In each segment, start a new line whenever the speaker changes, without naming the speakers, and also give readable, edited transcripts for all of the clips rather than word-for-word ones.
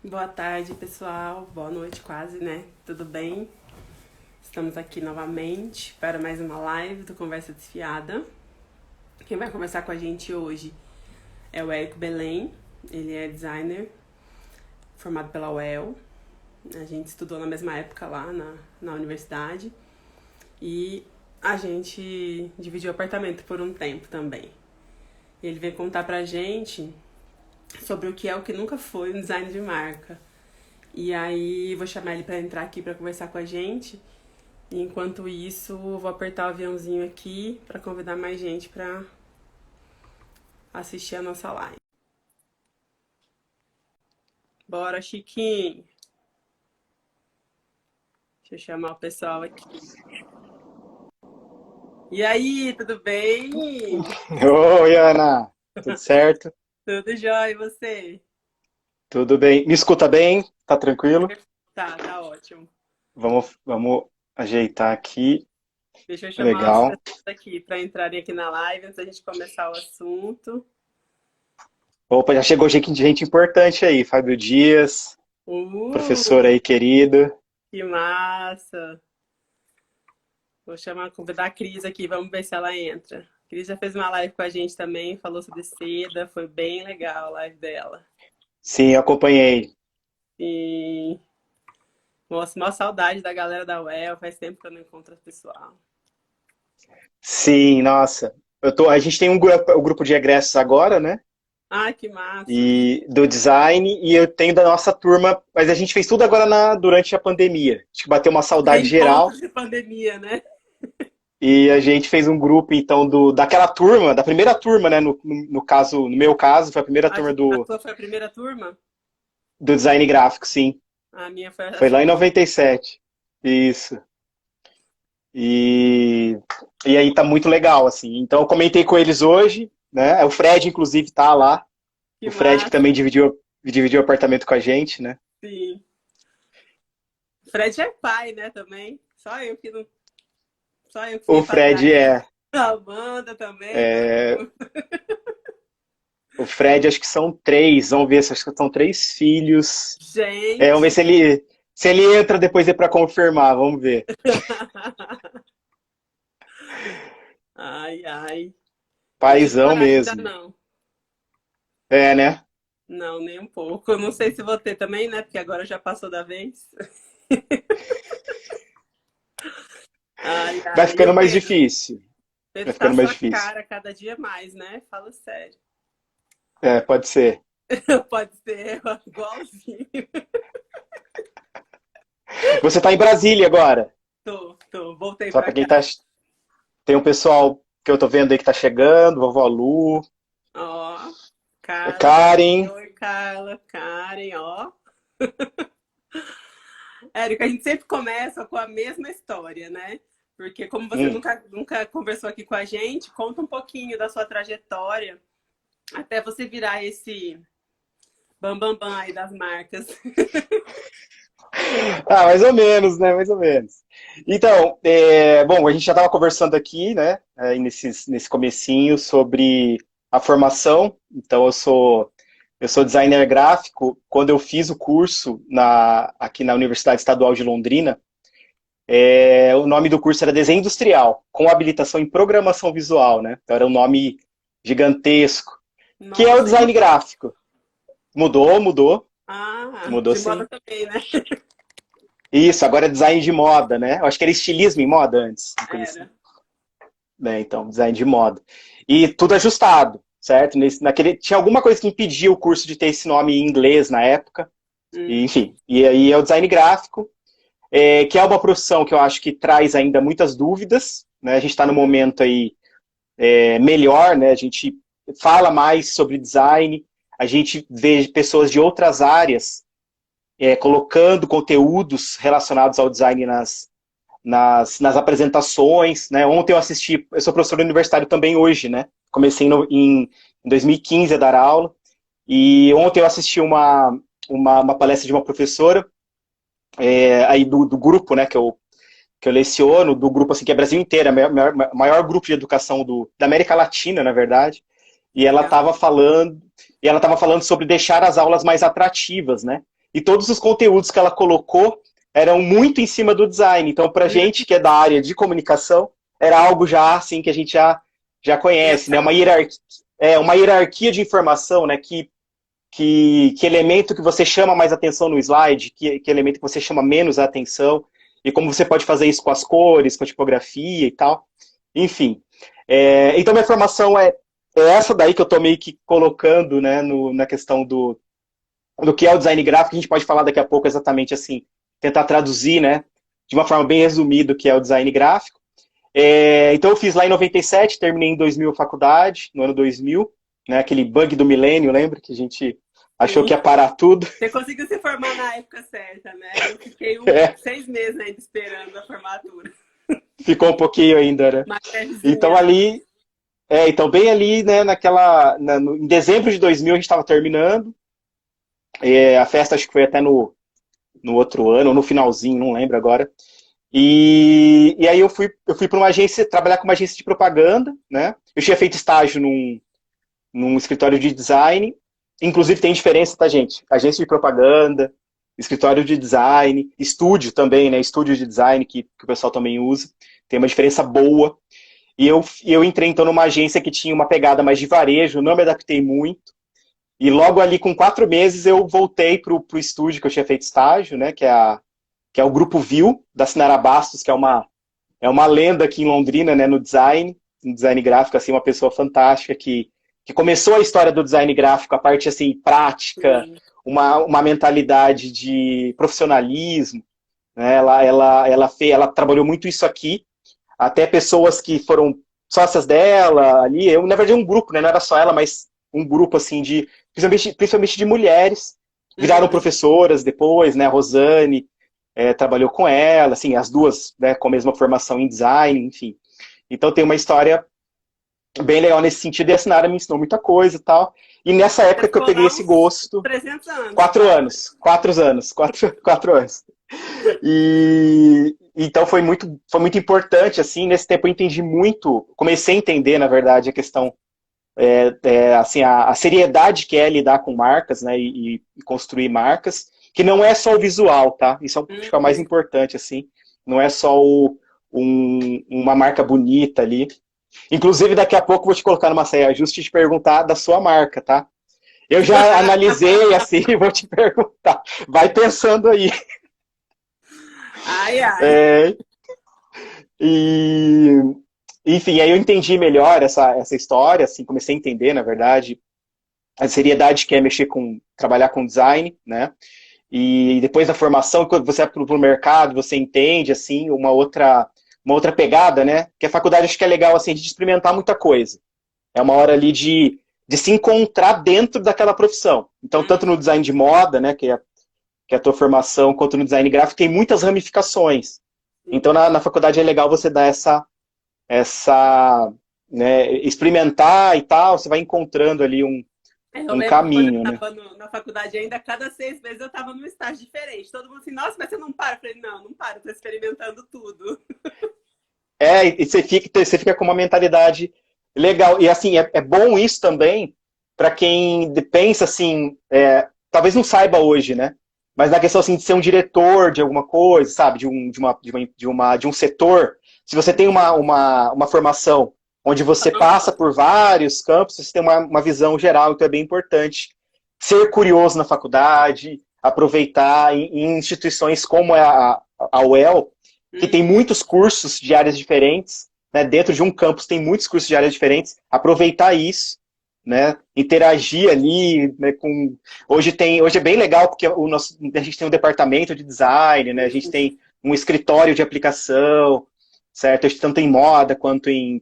Boa tarde, pessoal. Boa noite, quase, né? Tudo bem? Estamos aqui novamente para mais uma live do Conversa Desfiada. Quem vai conversar com a gente hoje é o Érico Belém. Ele é designer, formado pela UEL. A gente estudou na mesma época lá na universidade. E a gente dividiu apartamento por um tempo também. Ele veio contar pra gente sobre o que é o que nunca foi um design de marca. E aí vou chamar ele para entrar aqui para conversar com a gente. E enquanto isso, vou apertar o aviãozinho aqui para convidar mais gente para assistir a nossa live. Bora, Chiquinho! Deixa eu chamar o pessoal aqui. E aí, tudo bem?
Oi, Ana. Tudo certo?
Tudo jóia, e você?
Tudo bem? Me escuta bem? Tá tranquilo?
Tá ótimo.
Vamos ajeitar aqui.
Deixa eu chamar as
Legal.
pessoas aqui para entrarem aqui na live antes da gente começar o assunto.
Opa, já chegou gente importante aí. Fábio Dias, professor
Uh,
aí querido.
que massa! Vou chamar, convidar a Cris aqui, vamos ver se ela entra. A Cris já fez uma live com a gente também, falou sobre seda, foi bem legal a live dela.
Sim, eu acompanhei.
E, nossa, maior saudade da galera da UEL, faz tempo que eu não encontro o pessoal.
Sim, nossa. A gente tem o grupo de egressos agora, né?
Ai, que massa!
E do design, e eu tenho da nossa turma, mas a gente fez tudo agora durante a pandemia. Acho que bateu uma saudade
Reencontro
geral.
de pandemia, né?
E a gente fez um grupo, então, daquela turma, da primeira turma, né? No caso, no meu caso, foi a primeira turma
A
do,
tua foi a primeira turma?
do design gráfico, sim.
A minha foi a
Foi lá em
segunda.
97. Isso. E, e aí tá muito legal, assim. Então eu comentei com eles hoje, né? O Fred, inclusive, tá lá.
Que
O Fred que também
massa!
dividiu o apartamento com a gente, né?
Sim. Fred é pai, né, também. Só eu que fui
O
a
Fred
papagaia.
é.
A Amanda também, todo
é
mundo.
o Fred, acho que são três. Vamos ver se acho que são três filhos. Vamos ver
Gente!
se ele entra depois é para confirmar. Vamos ver.
Ai, ai. Eu tive
Paizão
coragem ainda
mesmo.
não.
É, né?
Não, nem um pouco. Eu não sei se vou ter também, né? Porque agora já passou da vez. Ai,
Vai
ai. E
ficando
o
mais
Pedro?
difícil. Vai
Pedro tá a
ficando mais
sua
difícil.
cara cada dia mais, né? Fala sério.
É, pode ser.
Pode ser igualzinho.
Você tá em Brasília agora.
Voltei
Só
pra
para quem
cá.
tá. Tem um pessoal que eu tô vendo aí que tá chegando, vovó Lu,
Ó,
a
Carla também.
Karen.
Oi, Carla, Karen, ó. Érica, a gente sempre começa com a mesma história, né? Porque como você
Hum.
nunca conversou aqui com a gente, conta um pouquinho da sua trajetória até você virar esse bambambam bam, bam aí das marcas.
Ah, mais ou menos, né? Mais ou menos. Então, bom, a gente já estava conversando aqui, né, nesse comecinho sobre a formação. Então, eu sou designer gráfico. Quando eu fiz o curso aqui na Universidade Estadual de Londrina, o nome do curso era Desenho Industrial, com habilitação em Programação Visual, né? Então, era um nome gigantesco, que é o
Nossa, e
design
mudou?
gráfico. Mudou,
Ah,
mudou
de
sim.
moda também, né?
Isso, agora é design de moda, né? Eu acho que era estilismo em moda antes, uma coisa assim,
Era.
né? Então, design de moda. E tudo ajustado, certo? Tinha alguma coisa que impedia o curso de ter esse nome em inglês na época, e,
Hum.
enfim. E aí é o design gráfico, que é uma profissão que eu acho que traz ainda muitas dúvidas, né? A gente está no
Hum.
momento aí melhor, né? A gente fala mais sobre design, a gente vê pessoas de outras áreas colocando conteúdos relacionados ao design nas apresentações, né? Ontem eu sou professor universitário também hoje, né? Comecei em 2015 a dar aula, e ontem eu assisti uma palestra de uma professora aí do grupo, né, que eu leciono, do grupo assim, que é Brasil inteiro, maior grupo de educação da América Latina, na verdade, e ela
Legal.
estava falando, sobre deixar as aulas mais atrativas, né? e todos os conteúdos que ela colocou eram muito em cima do design. Então, pra gente que é da área de comunicação, era algo já assim que a gente já conhece, né? Uma hierarquia de informação, né? Que elemento que você chama mais atenção no slide, que elemento que você chama menos a atenção, e como você pode fazer isso com as cores, com a tipografia e tal. Enfim. Então, minha formação é essa daí que eu estou meio que colocando, né, na questão do que é o design gráfico. A gente pode falar daqui a pouco exatamente assim, tentar traduzir, né, de uma forma bem resumida o que é o design gráfico. Então, eu fiz lá em 97, terminei em 2000 a faculdade, no ano 2000, né, aquele bug do milênio, lembra? Que a gente achou que ia parar tudo.
Você conseguiu se formar na época certa, né? Eu fiquei 6 meses ainda esperando a formatura.
Ficou um pouquinho ainda, né? Então ali, então bem ali, né, em dezembro de 2000 a gente estava terminando. A festa acho que foi até no outro ano, no finalzinho, não lembro agora. E aí eu fui para uma agência, trabalhar com uma agência de propaganda, né? Eu tinha feito estágio num escritório de design. Inclusive tem diferença, tá, gente? Agência de propaganda, escritório de design, estúdio também, né? Estúdio de design que o pessoal também usa. Tem uma diferença boa. E eu entrei, então, numa agência que tinha uma pegada mais de varejo, não me adaptei muito. E logo ali, com 4 meses, eu voltei pro estúdio que eu tinha feito estágio, né? Que é o Grupo Viu, da Sinara Bastos, que é uma lenda aqui em Londrina, né? No design gráfico, assim, uma pessoa fantástica que começou a história do design gráfico, a parte, assim, prática, uma mentalidade de profissionalismo, né? Ela trabalhou muito isso aqui, até pessoas que foram sócias dela ali, na verdade um grupo, né? Não era só ela, mas um grupo, assim, principalmente de mulheres, viraram professoras depois, né? A Rosane trabalhou com ela, assim, as duas, né, com a mesma formação em design, enfim. Então tem uma história bem legal nesse sentido, e a Sinara me ensinou muita coisa e tal. E nessa época que eu peguei esse gosto...
300 anos.
4 anos. 4 anos. E então foi muito importante, assim, nesse tempo eu entendi muito, comecei a entender, na verdade, a questão, assim, a seriedade que é lidar com marcas, né, e construir marcas, que não é só o visual, tá? Isso acho que é o mais importante, assim, não é só uma marca bonita ali. Inclusive, daqui a pouco eu vou te colocar numa saia justa e te perguntar da sua marca, tá? Eu já analisei, assim, vou te perguntar. Vai pensando aí.
Ai, ai.
Enfim, aí eu entendi melhor essa história, assim, comecei a entender, na verdade, a seriedade que é trabalhar com design, né? E depois da formação, quando você vai para o mercado, você entende, assim, uma outra pegada, né? Que a faculdade acho que é legal, assim, de experimentar muita coisa. É uma hora ali de se encontrar dentro daquela profissão. Então, tanto no design de moda, né, que é a tua formação, quanto no design gráfico, tem muitas ramificações. Então, na faculdade é legal você dar né, experimentar e tal, você vai encontrando ali um caminho,
quando eu
né?
estava na faculdade ainda, cada 6 meses eu estava num estágio diferente. Todo mundo assim, nossa, mas você não para? Eu falei, não paro, estou experimentando tudo.
E você fica com uma mentalidade legal. E assim, é bom isso também para quem pensa assim, talvez não saiba hoje, né? Mas na questão assim, de ser um diretor de alguma coisa, sabe? De um setor. Se você tem uma formação onde você passa por vários campos, você tem uma visão geral, então é bem importante ser curioso na faculdade, aproveitar em instituições como a UEL, que tem muitos cursos de áreas diferentes, né? Dentro de um campus tem muitos cursos de áreas diferentes, aproveitar isso, né? Interagir ali, né, hoje é bem legal porque a gente tem um departamento de design, né? A gente tem um escritório de aplicação, certo? Tanto em moda quanto em...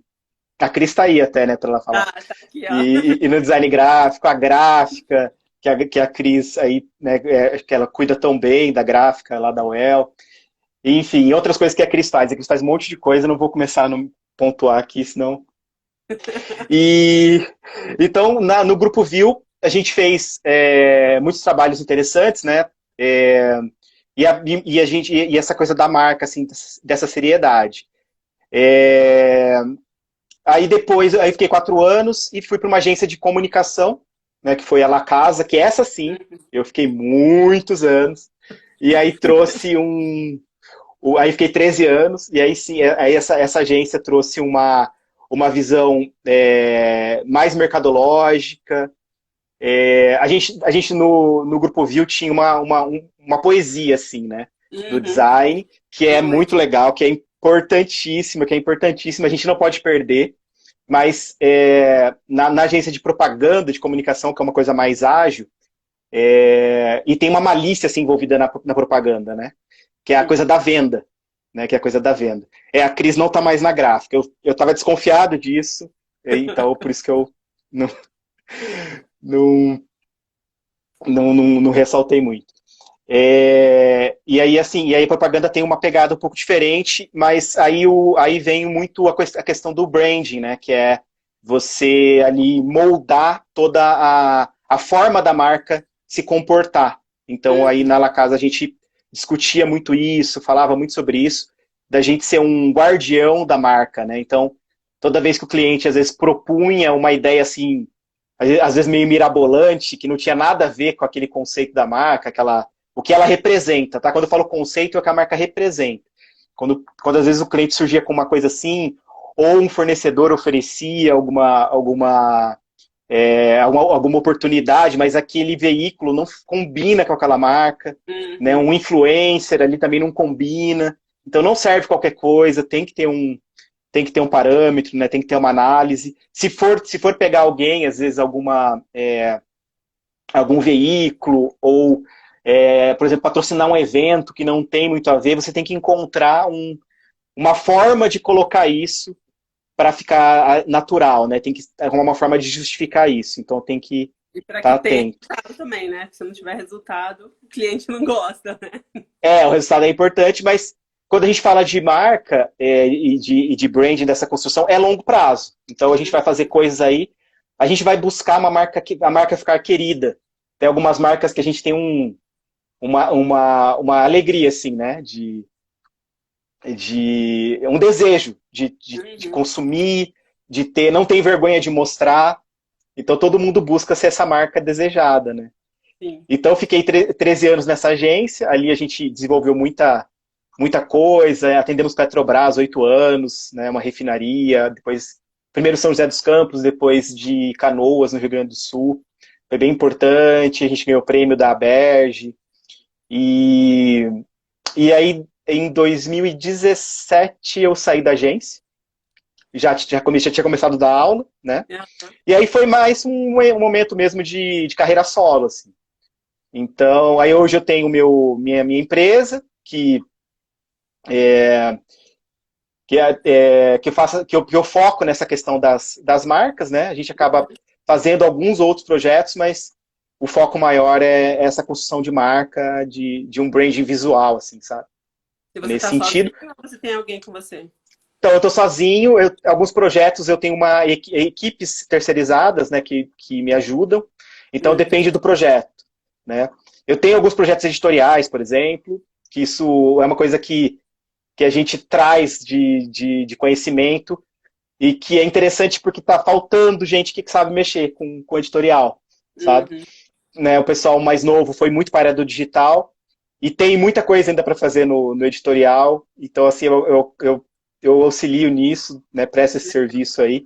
A Cris tá aí até, né, para ela falar.
Tá aqui, ó.
E no design gráfico, a gráfica, que a Cris aí, né, que ela cuida tão bem da gráfica lá da UEL. Enfim, outras coisas que a Cris faz. A Cris faz um monte de coisa, não vou começar a pontuar aqui, senão... Então, no Grupo Viu, a gente fez muitos trabalhos interessantes, né? E essa coisa da marca, assim, dessa seriedade. Aí fiquei 4 anos e fui para uma agência de comunicação, né, que foi a La Casa, que essa sim, eu fiquei muitos anos, e aí trouxe aí fiquei 13 anos, e aí sim, aí essa agência trouxe uma visão mais mercadológica. A gente no Grupo Viu tinha uma poesia, assim, né, do
Uhum.
design, que é
Eu
muito
lembro.
legal, que é importantíssima, a gente não pode perder, mas na agência de propaganda, de comunicação, que é uma coisa mais ágil, e tem uma malícia assim, envolvida na propaganda, né? Que é a coisa da venda, né? Que é a coisa da venda. A Cris não está mais na gráfica. Eu estava desconfiado disso, então por isso que eu não, não, não ressaltei muito. E aí a propaganda tem uma pegada um pouco diferente, mas aí vem muito a questão do branding, né? Que é você ali moldar toda a forma da marca se comportar. Então aí
Uhum.
na La Casa a gente discutia muito isso, falava muito sobre isso, da gente ser um guardião da marca, né? Então toda vez que o cliente às vezes propunha uma ideia assim, às vezes meio mirabolante, que não tinha nada a ver com aquele conceito da marca, o que ela representa, tá? Quando eu falo conceito, é o que a marca representa. Quando às vezes o cliente surgia com uma coisa assim, ou um fornecedor oferecia alguma oportunidade, mas aquele veículo não combina com aquela marca, né?
Uhum.
Um influencer ali também não combina. Então não serve qualquer coisa, tem que ter um parâmetro, né? Tem que ter uma análise. Se for pegar alguém, às vezes algum veículo ou, por exemplo, patrocinar um evento que não tem muito a ver, você tem que encontrar uma forma de colocar isso para ficar natural, né? Tem que arrumar uma forma de justificar isso. Então tem que
E para que
estar
tenha
atento.
resultado também, né? Se não tiver resultado, o cliente não gosta, né?
O resultado é importante, mas quando a gente fala de marca e de branding dessa construção, é longo prazo. Então a gente vai fazer coisas aí, a gente vai buscar a marca ficar querida. Tem algumas marcas que a gente tem uma alegria, assim, né? De um desejo de
Uhum.
consumir, não tem vergonha de mostrar. Então todo mundo busca ser essa marca desejada, né?
Sim.
Então fiquei 13 anos nessa agência, ali a gente desenvolveu muita coisa, atendemos Petrobras 8 anos, né, uma refinaria, depois primeiro São José dos Campos, depois de Canoas, no Rio Grande do Sul. Foi bem importante, a gente ganhou o prêmio da Aberge. E, e aí, em 2017, eu saí da agência, já tinha começado a dar aula, né?
Uhum.
E aí foi mais um momento mesmo de carreira solo, assim. Então, aí hoje eu tenho minha empresa, que eu foco nessa questão das marcas, né? A gente acaba fazendo alguns outros projetos, mas o foco maior é essa construção de marca, de um branding visual, assim, sabe?
Se você
Nesse
tá
sentido.
sozinho ou você tem alguém com você?
Então, eu estou sozinho, alguns projetos eu tenho equipes terceirizadas, né, que me ajudam, então
Uhum.
depende do projeto, né? Eu tenho alguns projetos editoriais, por exemplo, que isso é uma coisa que a gente traz de conhecimento e que é interessante porque está faltando gente que sabe mexer com editorial, sabe?
Uhum.
Né, o pessoal mais novo foi muito para a área do digital e tem muita coisa ainda para fazer no editorial, então assim, eu auxilio nisso, né, presto esse serviço aí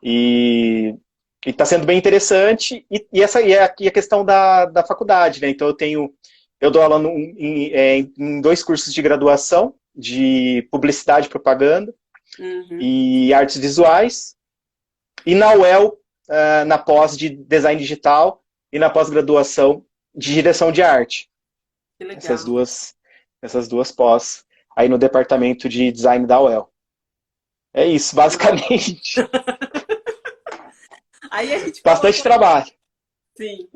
e está sendo bem interessante e a questão da faculdade, né? Então eu dou aula em dois cursos de graduação de publicidade e propaganda
Uhum.
e artes visuais e na UEL na pós de design digital e na pós-graduação de direção de arte.
Que
Essas
legal.
duas essas duas pós aí no departamento de design da UEL. É isso,
Nossa.
basicamente.
Aí a gente
Bastante
colocou,
trabalho.
sim,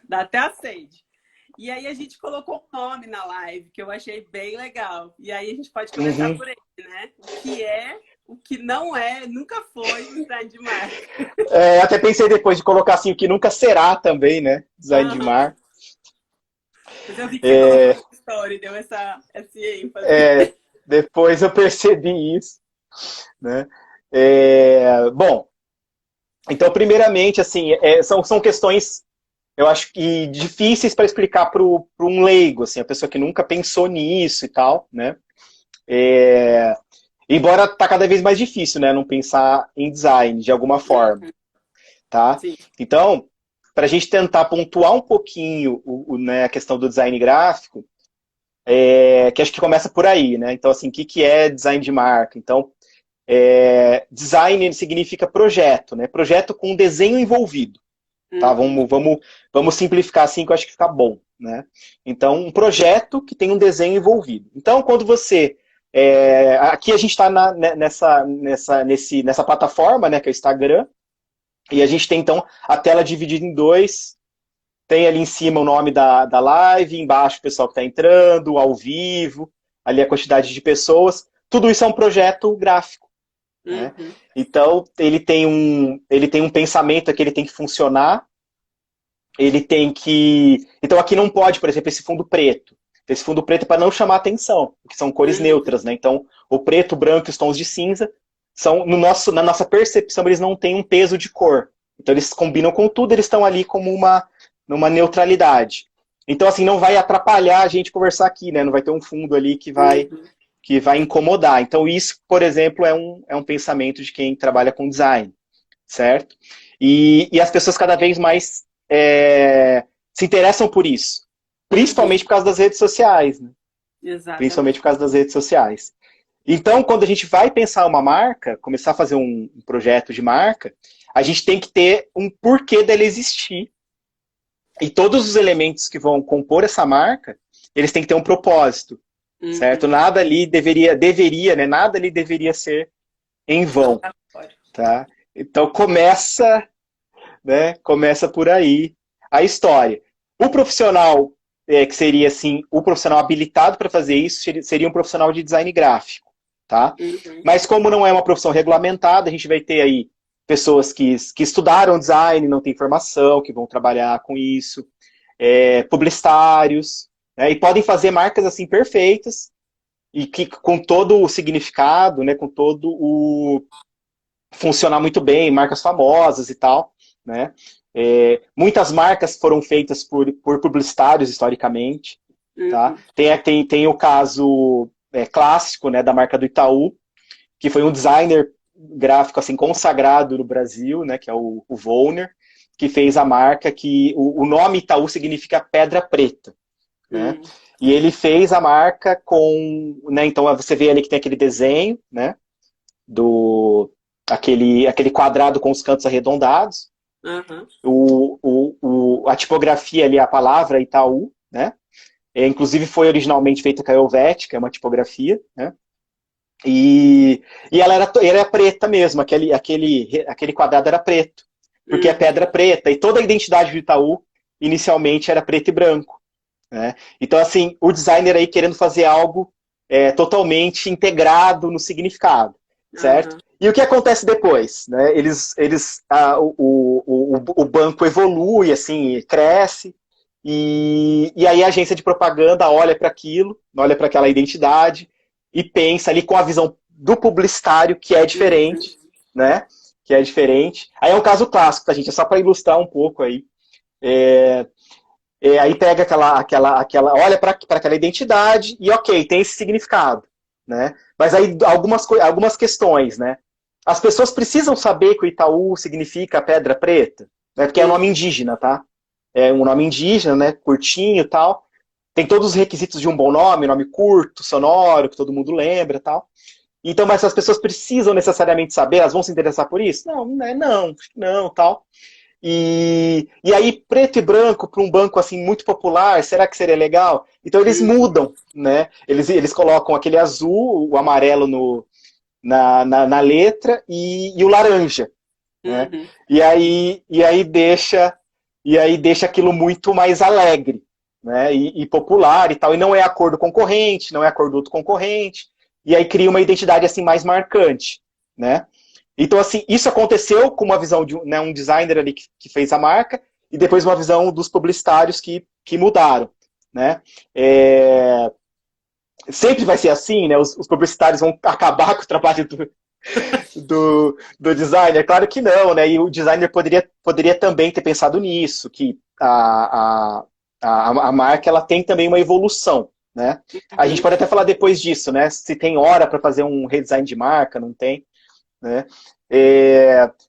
dá até a sede. E aí a gente colocou um nome na live que eu achei bem legal. E aí a gente pode começar
Uhum.
por ele, né? O que é, o que não é, nunca foi o design de marca.
Até pensei depois de colocar assim o que nunca será também, né? Design de
Aham.
mar.
Mas eu vi que você colocou
É,
no story, deu esse ênfase.
é, depois eu percebi isso, né? Bom, Então, primeiramente, assim, são questões, eu acho que difíceis para explicar para um leigo, assim, a pessoa que nunca pensou nisso e tal, né? Embora tá cada vez mais difícil, né? Não pensar em design de alguma forma, tá?
Sim.
Então, para a gente tentar pontuar um pouquinho né, a questão do design gráfico, que acho que começa por aí, né? Então, assim, o que é design de marca? Então, design significa projeto, né? Projeto com desenho envolvido, tá? Vamos simplificar assim que eu acho que fica bom, né? Então, um projeto que tem um desenho envolvido. Então, quando você... aqui a gente está nessa plataforma, né, que é o Instagram, e a gente tem, então, a tela dividida em dois. Tem ali em cima o nome da live, embaixo o pessoal que está entrando, ao vivo, ali a quantidade de pessoas. Tudo isso é um projeto gráfico, né?
Uhum.
Então, ele tem um pensamento que ele tem que funcionar, ele tem que... Então, aqui não pode, por exemplo, esse fundo preto. Esse fundo preto é para não chamar atenção, porque são cores
Uhum.
neutras, né? Então, o preto, o branco e os tons de cinza são, na nossa percepção, eles não têm um peso de cor. Então, eles combinam com tudo, eles estão ali como numa neutralidade. Então, assim, não vai atrapalhar a gente conversar aqui, né? Não vai ter um fundo ali
Uhum.
que vai incomodar. Então, isso, por exemplo, é um pensamento de quem trabalha com design, certo? E as pessoas cada vez mais se interessam por isso.
Uhum.
Principalmente por causa das redes sociais, né? Principalmente por
Exatamente.
causa das redes sociais. Então, quando a gente vai pensar uma marca, começar a fazer um projeto de marca, a gente tem que ter um porquê dela existir. E todos os elementos que vão compor essa marca, eles têm que ter um propósito, certo?
Uhum.
Nada ali deveria, né? Nada ali deveria ser em vão,
Aleatório.
tá? Então começa por aí a história. O profissional que seria assim, o profissional habilitado para fazer isso seria um profissional de design gráfico, tá?
Uhum.
Mas como não é uma profissão regulamentada, a gente vai ter aí pessoas que estudaram design, não têm formação, que vão trabalhar com isso, publicitários, né, e podem fazer marcas assim perfeitas e que com todo o significado, né, com todo o funcionar muito bem, marcas famosas e tal, né? Muitas marcas foram feitas por publicitários historicamente, tá?
Uhum.
Tem o caso clássico, né, da marca do Itaú, que foi um designer gráfico assim consagrado no Brasil, né, que é o Volner, que fez a marca que o nome Itaú significa pedra preta, né? E ele fez a marca com, né, então você vê ali que tem aquele desenho, né, do aquele quadrado com os cantos arredondados,
Uhum.
a tipografia ali, a palavra Itaú, né? Inclusive foi originalmente feita com a Helvética, é uma tipografia, né? E ela era preta mesmo, aquele quadrado era preto, porque é
Uhum.
pedra preta, e toda a identidade do Itaú inicialmente era preto e branco, né? Então, assim, o designer aí querendo fazer algo totalmente integrado no significado, certo?
Uhum.
E o que acontece depois? Né? O banco evolui, assim, cresce, e aí a agência de propaganda olha para aquilo, olha para aquela identidade, e pensa ali com a visão do publicitário, que é
Uhum.
diferente, né? Que é diferente. Aí é um caso clássico, tá, gente? É só para ilustrar um pouco aí. É, aí pega olha para aquela identidade e ok, tem esse significado, né? Mas aí algumas questões, né? As pessoas precisam saber que o Itaú significa pedra preta, né? Porque é um nome
Uhum.
indígena, tá? É um nome indígena, né? Curtinho e tal. Tem todos os requisitos de um bom nome curto, sonoro, que todo mundo lembra e tal. Então, mas as pessoas precisam necessariamente saber, elas vão se interessar por isso? Não, né? Não, tal. E aí, preto e branco para um banco assim muito popular, será que seria legal? Então eles
Uhum.
mudam, né? Eles colocam aquele azul, o amarelo na letra e o laranja, né?
Uhum.
E aí deixa aquilo muito mais alegre, né? E popular e tal. E não é a cor do concorrente, não é a cor do outro concorrente. E aí cria uma identidade assim mais marcante, né? Então, assim, isso aconteceu com uma visão de né, um designer ali que fez a marca, e depois uma visão dos publicitários que mudaram, né? Sempre vai ser assim, né? Os publicitários vão acabar com o trabalho do designer? Claro que não, né? E o designer poderia também ter pensado nisso, que a marca ela tem também uma evolução, né? A gente
Uhum.
pode até falar depois disso, né? Se tem hora para fazer um redesign de marca, não tem, né?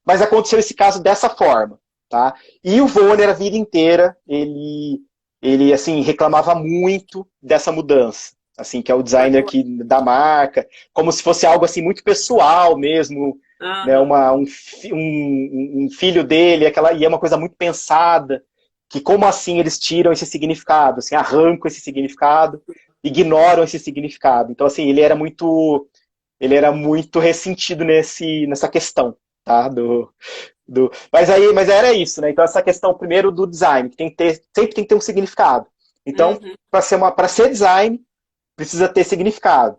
Mas aconteceu esse caso dessa forma, tá? E o Vonner a vida inteira ele assim reclamava muito dessa mudança, assim que é o designer que da marca, como se fosse algo assim muito pessoal mesmo, né?
Aham.
Um filho dele, e é uma coisa muito pensada, que como assim eles tiram esse significado, assim arrancam esse significado, ignoram esse significado. Então assim ele era muito ressentido nessa questão, tá? Mas era isso, né? Então essa questão primeiro do design, que sempre tem que ter um significado. Então,
Uhum.
para ser design, precisa ter significado.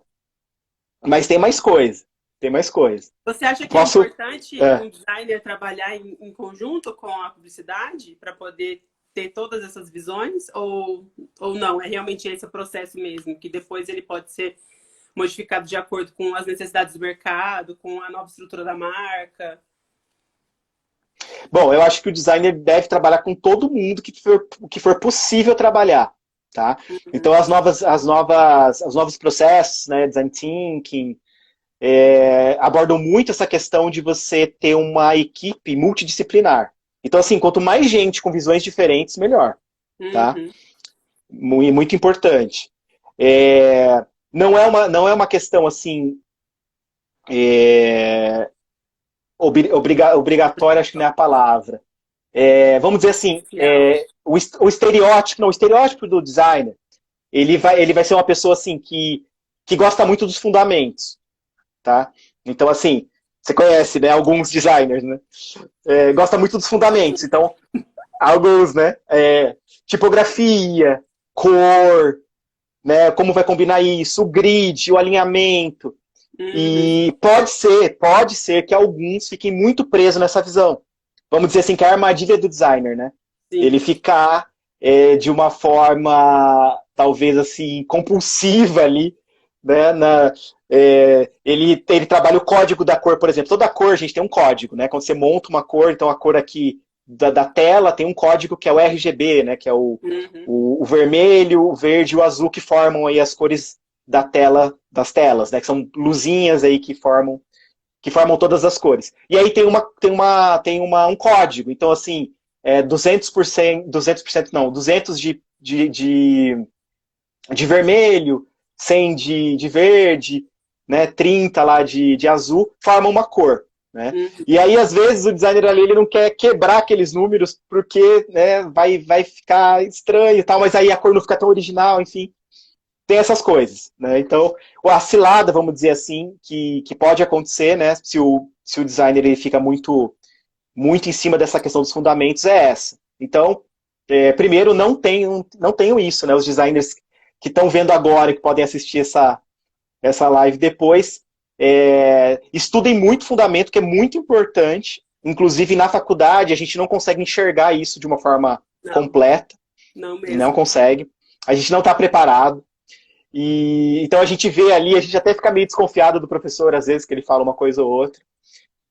Mas tem mais coisa. Tem mais coisa.
Você acha que é
Posso.
importante
É.
um designer trabalhar em conjunto com a publicidade para poder ter todas essas visões? Ou não? É realmente esse o processo mesmo, que depois ele pode ser modificado de acordo com as necessidades do mercado, com a nova estrutura da marca?
Bom, eu acho que o designer deve trabalhar com todo mundo que for possível trabalhar, tá? Então os novos processos, né, design thinking, abordam muito essa questão de você ter uma equipe multidisciplinar. Então, assim, quanto mais gente com visões diferentes, melhor, tá?
Uhum.
Muito, muito importante. É, não é uma questão assim é, obrigatória, acho que não é a palavra. Vamos dizer assim,
Social.
o estereótipo, não, o estereótipo do designer, ele vai ser uma pessoa assim que gosta muito dos fundamentos, tá? Então, assim, você conhece, né, alguns designers, né? Gosta muito dos fundamentos. Então, alguns, né? Tipografia, cor, né? Como vai combinar isso, o grid, o alinhamento.
Uhum.
E pode ser que alguns fiquem muito presos nessa visão. Vamos dizer assim, que é a armadilha do designer, né? Ele
Sim.
ficar de uma forma, talvez assim, compulsiva ali, né? Ele trabalha o código da cor, por exemplo. Toda cor, a gente tem um código, né? Quando você monta uma cor, então a cor aqui da tela tem um código que é o RGB, né? Que é
Uhum.
o vermelho, o verde e o azul que formam aí as cores das telas, né? Que são luzinhas aí que formam todas as cores. E aí tem um código. Então, assim, 200% não, 200 de vermelho, 100 de verde, né, 30 lá de azul, formam uma cor. Né?
Uhum.
E aí, às vezes, o designer ali ele não quer quebrar aqueles números porque né, vai ficar estranho e tal, mas aí a cor não fica tão original, enfim. Tem essas coisas. Né? Então, a cilada, vamos dizer assim, que pode acontecer, né, se o designer ele fica muito, muito em cima dessa questão dos fundamentos, é essa. Então, primeiro, não tenham isso. Né? Os designers que estão vendo agora, que podem assistir essa live depois, estudem muito fundamento, que é muito importante. Inclusive, na faculdade, a gente não consegue enxergar isso de uma forma
Não,
completa.
não
Não
mesmo.
consegue. A gente não está preparado. Então a gente vê ali, a gente até fica meio desconfiado do professor, às vezes, que ele fala uma coisa ou outra.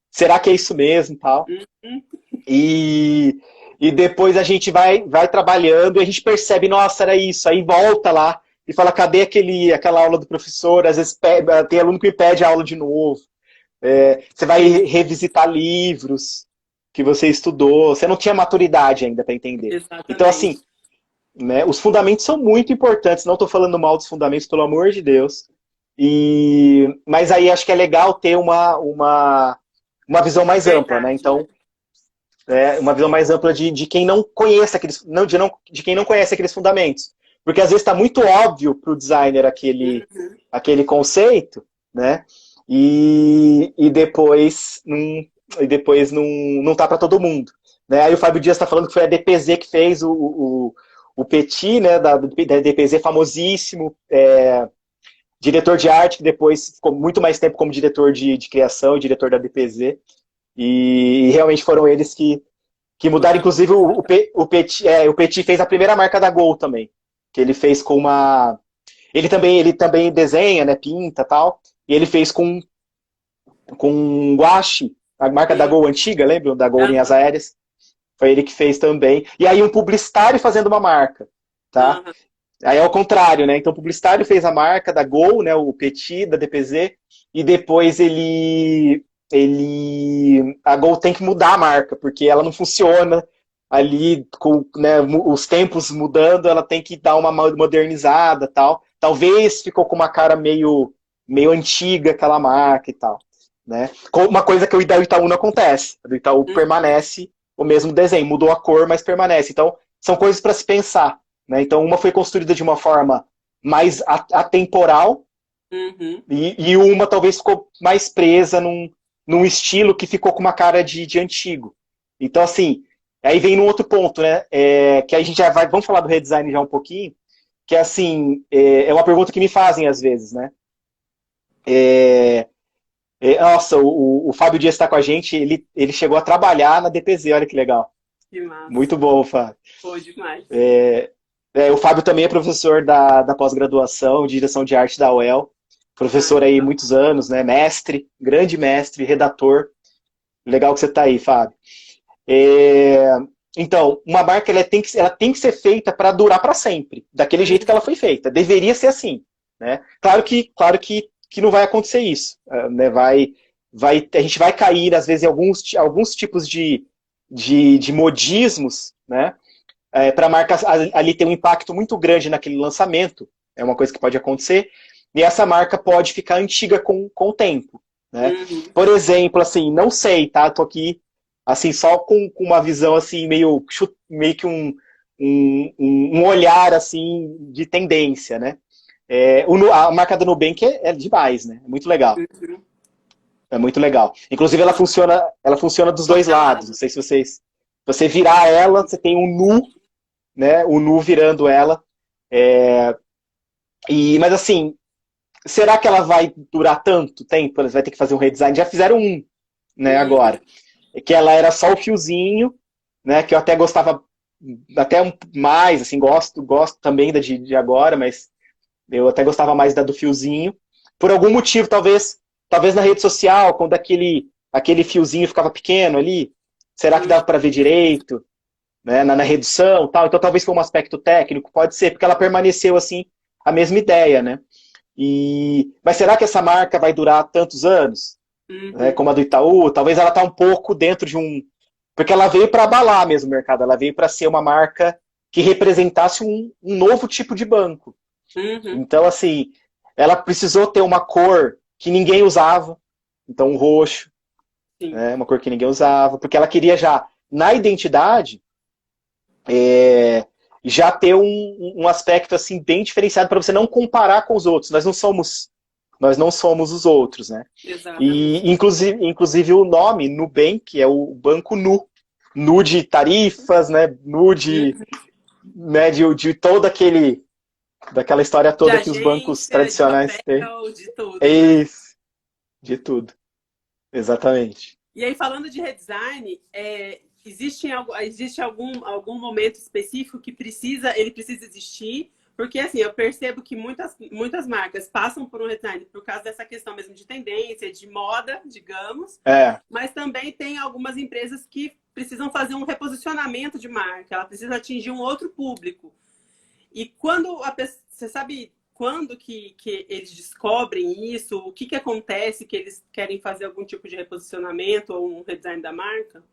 Será que é isso mesmo, tal?
Uhum.
E, e depois a gente vai trabalhando e a gente percebe, nossa, era isso. Aí volta lá e fala, cadê aquela aula do professor? Às vezes tem aluno que pede a aula de novo. Você vai
Sim,
revisitar livros que você estudou. Você não tinha maturidade ainda para entender. Então, assim,
exatamente.
né, os fundamentos são muito importantes. Não estou falando mal dos fundamentos, pelo amor de Deus. Mas aí acho que é legal ter uma visão mais ampla, né?
Verdade, né?
Então, uma visão mais ampla de quem não conhece de quem não conhece aqueles fundamentos. Porque às vezes está muito óbvio para o designer
Uhum.
aquele conceito, né? E depois não tá para todo mundo. Né? Aí o Fábio Dias está falando que foi a DPZ que fez o Petit, né, da DPZ famosíssimo, diretor de arte, que depois ficou muito mais tempo como diretor de criação e diretor da DPZ. E realmente foram eles que mudaram.
Mudaram.
Inclusive, o Petit fez a primeira marca da Gol também. Que ele fez com uma. Ele também desenha, né, pinta e tal. E ele fez com com guache, a marca da
Sim.
Gol antiga, lembram? Da Gol Linhas
Aham,
Aéreas. Foi ele que fez também. E aí um publicitário fazendo uma marca, tá?
aham.
Aí é o contrário, né? Então o publicitário fez a marca da Gol, né? O Petit, da DPZ, e depois a Gol tem que mudar a marca, porque ela não funciona ali com, né, os tempos mudando, ela tem que dar uma modernizada, tal. Talvez ficou com uma cara meio antiga aquela marca e tal, né? Uma coisa que o Itaú não acontece. O Itaú
Uhum,
permanece o mesmo desenho, mudou a cor, mas permanece. Então são coisas para se pensar, né? Então uma foi construída de uma forma mais atemporal
uhum,
e uma talvez ficou mais presa num estilo que ficou com uma cara de antigo. Então, assim, aí vem num outro ponto, né? Que a gente já vai. Vamos falar do redesign já um pouquinho, que assim, é uma pergunta que me fazem às vezes, né? Nossa, o Fábio Dias está com a gente, ele chegou a trabalhar na DPZ, olha que legal.
que massa.
Muito bom, Fábio.
Pô, demais.
O Fábio também é professor da pós-graduação de direção de arte da UEL,
Ah,
professor aí muitos anos, né? Mestre, grande mestre, redator. Legal que você está aí, Fábio. É, Então, uma marca ela tem que ser feita para durar para sempre, daquele jeito que ela
uhum,
foi feita. Deveria ser assim, né? Claro que não vai acontecer isso, né? A gente vai cair às vezes em alguns tipos de modismos, né? Para a marca ali ter um impacto muito grande naquele lançamento, é uma coisa que pode acontecer, e essa marca pode ficar antiga com o tempo, né?
uhum.
Por exemplo, assim, não sei, tá? Tô aqui, assim, só com uma visão, assim, meio que um olhar, assim, de tendência, né? A marca da Nubank é demais, né? É muito legal.
Uhum.
É muito legal. Inclusive, ela funciona dos dois
Qualquer
lados.
lado.
Não sei se você virar ela, você tem um nu, né? O nu virando ela. É, mas assim, será que ela vai durar tanto tempo? Eles vai ter que fazer um redesign. Já fizeram um, né?
Uhum.
Agora, que ela era só o fiozinho, né? Que eu até gostava até mais, assim, gosto também da de agora, mas eu até gostava mais da do fiozinho. Por algum motivo, talvez na rede social, quando aquele fiozinho ficava pequeno ali, será que dava para ver direito? Né, na redução tal. Então talvez foi um aspecto técnico, pode ser, porque ela permaneceu assim, a mesma ideia, né? Mas será que essa marca vai durar tantos anos? Né,
Uhum.
como a do Itaú? Talvez ela está um pouco dentro de um. Porque ela veio para abalar mesmo o mercado, ela veio para ser uma marca que representasse um novo tipo de banco.
Uhum.
Então, assim, ela precisou ter uma cor que ninguém usava, então um roxo,
Sim.
né, uma cor que ninguém usava, porque ela queria já, na identidade, já ter um aspecto assim bem diferenciado para você não comparar com os outros. Nós não somos os outros, né?
Exatamente.
E inclusive o nome Nubank é o banco Nu, Nu de tarifas, né? Nu de,
Uhum.
né, de todo daquela história
De
toda que os bancos
agência, de
tradicionais têm.
papel, de
É
tudo, né?
isso, de tudo, exatamente.
E aí, falando de redesign, existe algum momento específico que ele precisa existir? Porque, assim, eu percebo que muitas marcas passam por um redesign por causa dessa questão mesmo de tendência, de moda, digamos,
É,
mas também tem algumas empresas que precisam fazer um reposicionamento de marca, ela precisa atingir um outro público. E quando a pessoa, você sabe quando que eles descobrem isso? O que acontece que eles querem fazer algum tipo de reposicionamento ou um redesign da marca?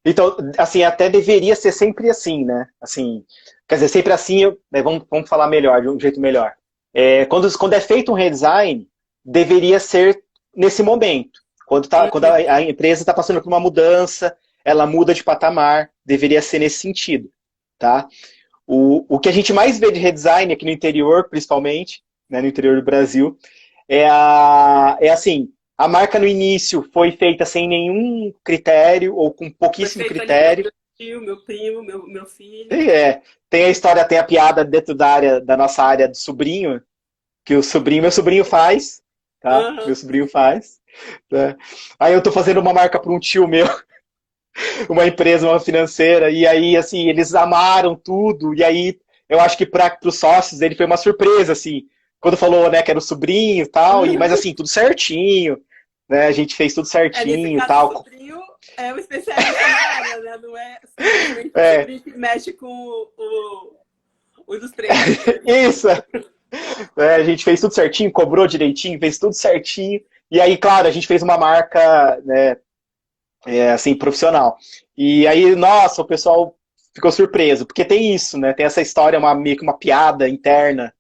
então, assim, até deveria ser sempre assim, né? Assim, quer dizer, sempre assim, né, vamos falar melhor, de um jeito melhor. Quando é feito um redesign, deveria ser nesse momento. Quando
Uhum,
a empresa está passando por uma mudança, ela muda de patamar, deveria ser nesse sentido, tá? O que a gente mais vê de redesign aqui no interior, principalmente, né, no interior do Brasil, assim, a marca no início foi feita sem nenhum critério ou com
foi
pouquíssimo
feito ali pelo
critério.
meu tio, meu primo, meu filho.
E tem a história, tem a piada dentro da nossa área do sobrinho, que meu sobrinho faz, tá? Meu
Uhum.
sobrinho faz. Né? Aí eu tô fazendo uma marca para um tio meu, uma empresa, uma financeira, e aí, assim, eles amaram tudo, e aí eu acho que para os sócios ele foi uma surpresa, assim, quando falou, né, que era o sobrinho e tal, mas assim, tudo certinho, né? A gente fez tudo
Nesse
certinho e
caso, o
tal.
sobrinho é o especialista na área, né? Não é simplesmente o
É,
sobrinho que mexe com o dos prêmios ali.
isso. A gente fez tudo certinho, cobrou direitinho, fez tudo certinho. E aí, claro, a gente fez uma marca, né, assim, profissional. E aí, nossa, o pessoal ficou surpreso, porque tem isso, né? Tem essa história, meio que uma piada interna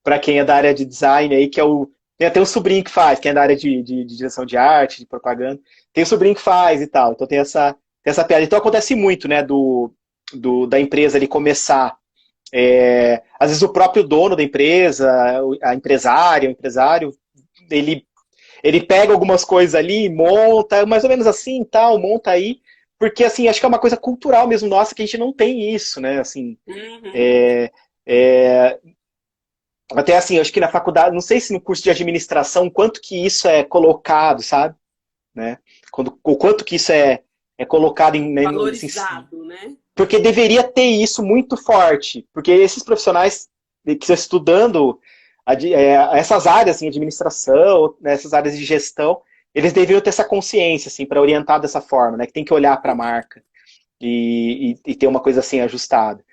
para quem é da área de design aí, que é o. Tem até um sobrinho que faz, quem é da área de direção de arte, de propaganda. Tem um sobrinho que faz e tal. Então tem essa piada. Então acontece muito, né, da empresa ali começar. Às vezes o próprio dono da empresa, a empresária, o empresário, ele, ele pega algumas coisas ali, monta, mais ou menos assim, tal, monta aí, porque assim, acho que é uma coisa cultural mesmo nossa que a gente não tem isso, né? Assim,
Uhum.
é, é, até assim, acho que na faculdade, não sei se no curso de administração, quanto que isso é colocado, sabe? Né? O quanto que isso é colocado em, né, assim,
Valorizado, né?
porque deveria ter isso muito forte, porque esses profissionais que estão estudando essas áreas, assim, administração, né, essas áreas de gestão, eles deveriam ter essa consciência, assim, para orientar dessa forma, né, que tem que olhar para a marca e ter uma coisa assim ajustada.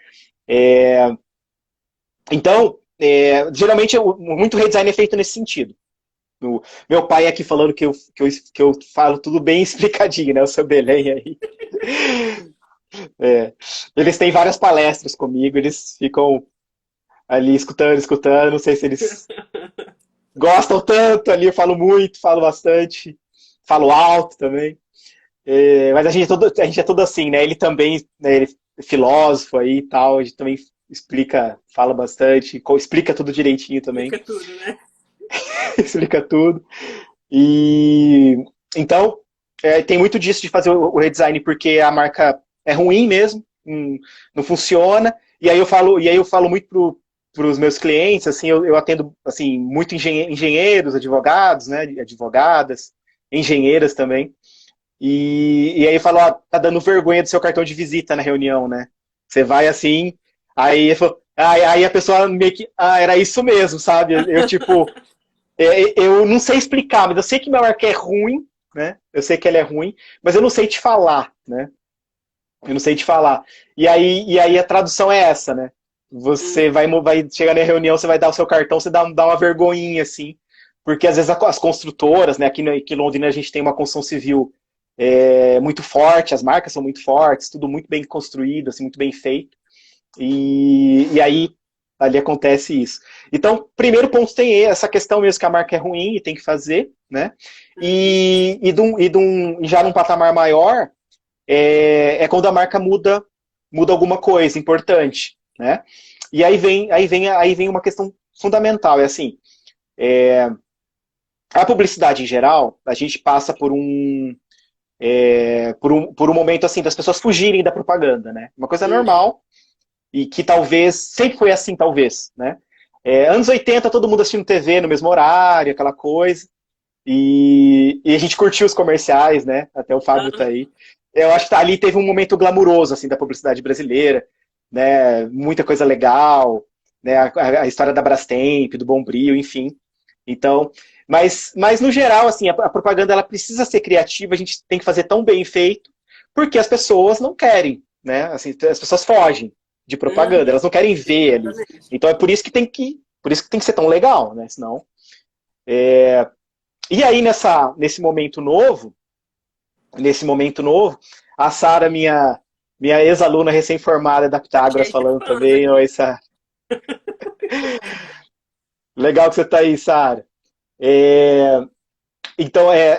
Então, geralmente, muito redesign é feito nesse sentido. Meu pai aqui falando que eu falo tudo bem explicadinho, né, o seu Belém aí. É, eles têm várias palestras comigo, eles ficam ali escutando, escutando. Não sei se eles gostam tanto ali. Eu falo muito, falo bastante, falo alto também. Mas a gente é todo assim, né? Ele também, né, ele é filósofo aí e tal. A gente também explica, fala bastante, explica tudo direitinho também.
Fica tudo, né?
Explica tudo. E então, tem muito disso de fazer o redesign porque a marca é ruim mesmo, não funciona. E aí eu falo muito para os meus clientes, assim, eu atendo assim muito engenheiros, advogados, né, advogadas, engenheiras também. E aí eu falo, ó, tá dando vergonha do seu cartão de visita na reunião, né? Você vai assim, aí a pessoa meio que, era isso mesmo, sabe? Eu tipo, eu não sei explicar, mas eu sei que minha marca é ruim, né? Eu sei que ela é ruim, mas eu não sei te falar, né? Eu não sei te falar. E aí a tradução é essa, né? Você
Uhum.
vai chegar na reunião, você vai dar o seu cartão, você dá uma vergonhinha, assim. Porque às vezes as construtoras, né? Aqui em Londrina a gente tem uma construção civil muito forte, as marcas são muito fortes, tudo muito bem construído, assim, muito bem feito. E aí ali acontece isso. Então, primeiro ponto tem essa questão mesmo que a marca é ruim e tem que fazer, né?
Uhum.
E já num patamar maior, quando a marca muda alguma coisa importante, né? E aí vem uma questão fundamental, é assim, a publicidade em geral, a gente passa por um momento assim das pessoas fugirem da propaganda, né? Uma coisa
Uhum.
normal e que talvez sempre foi assim, talvez, né? Anos 80, todo mundo assistindo TV no mesmo horário, aquela coisa. E a gente curtiu os comerciais, né? Até o Fábio tá
Uhum.
aí. Eu acho que ali teve um momento glamuroso, assim, da publicidade brasileira, né? Muita coisa legal, né? A história da Brastemp, do Bombril, enfim. Então, mas no geral, assim, a propaganda ela precisa ser criativa, a gente tem que fazer tão bem feito, porque as pessoas não querem, né? Assim, as pessoas fogem de propaganda,
Uhum.
elas não querem ver ali.
Exatamente.
Então é por isso que tem que ser tão legal, né? Senão. E aí, nesse momento novo, a Sara, minha ex-aluna recém-formada da
Tá
Pitágoras,
cheio de
falando
fãs
também,
aqui.
oi, Sara. Legal que você está aí, Sara. É, então, é,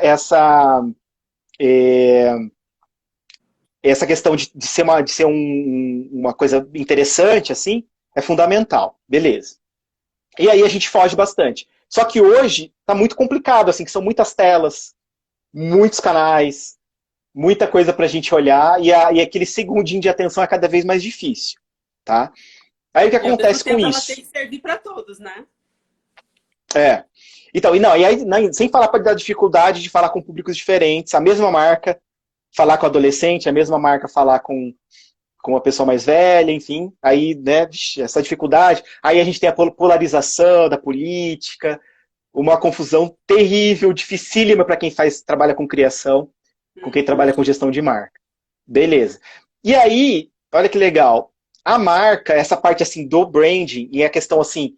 essa questão de ser uma coisa interessante, assim, é fundamental. Beleza. E aí a gente foge bastante. Só que hoje está muito complicado, assim, que são muitas telas, muitos canais, muita coisa para a gente olhar e aquele segundinho de atenção é cada vez mais difícil, tá? Aí o que
E ao mesmo
acontece com
tempo ela tem
isso?
que servir para todos, né?
É. Então, e aí, sem falar da dificuldade de falar com públicos diferentes, a mesma marca falar com adolescente, a mesma marca falar com uma pessoa mais velha, enfim, aí, né, essa dificuldade. Aí a gente tem a polarização da política, uma confusão terrível, dificílima para quem trabalha com criação, com quem trabalha com gestão de marca. Beleza. E aí, olha que legal. A marca, essa parte assim do branding, e a questão assim,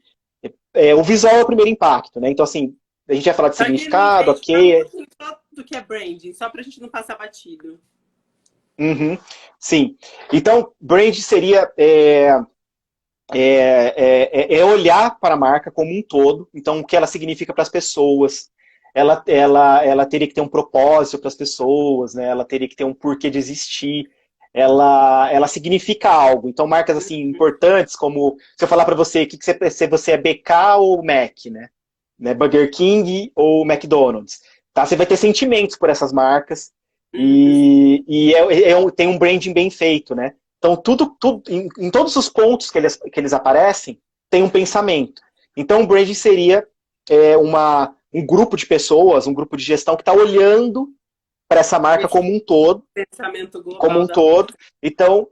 o visual é o primeiro impacto, né? Então, assim, a gente vai falar de
Pra quem não
significado,
entende, fala um
ok.
pouquinho só do que é branding, só pra gente não passar batido.
Uhum, sim. Então, brand seria olhar para a marca como um todo. Então, o que ela significa para as pessoas. Ela teria que ter um propósito para as pessoas, né? Ela teria que ter um porquê de existir. Ela significa algo. Então, marcas assim importantes, como se eu falar para você que se você é BK ou Mac, né? Burger King ou McDonald's. Tá? Você vai ter sentimentos por essas marcas e tem um branding bem feito, né? Então, tudo em todos os pontos que eles aparecem, tem um pensamento. Então, o branding seria um grupo de pessoas, um grupo de gestão que está olhando para essa marca
Esse
como um todo,
pensamento
como
global
um
da
todo. Então,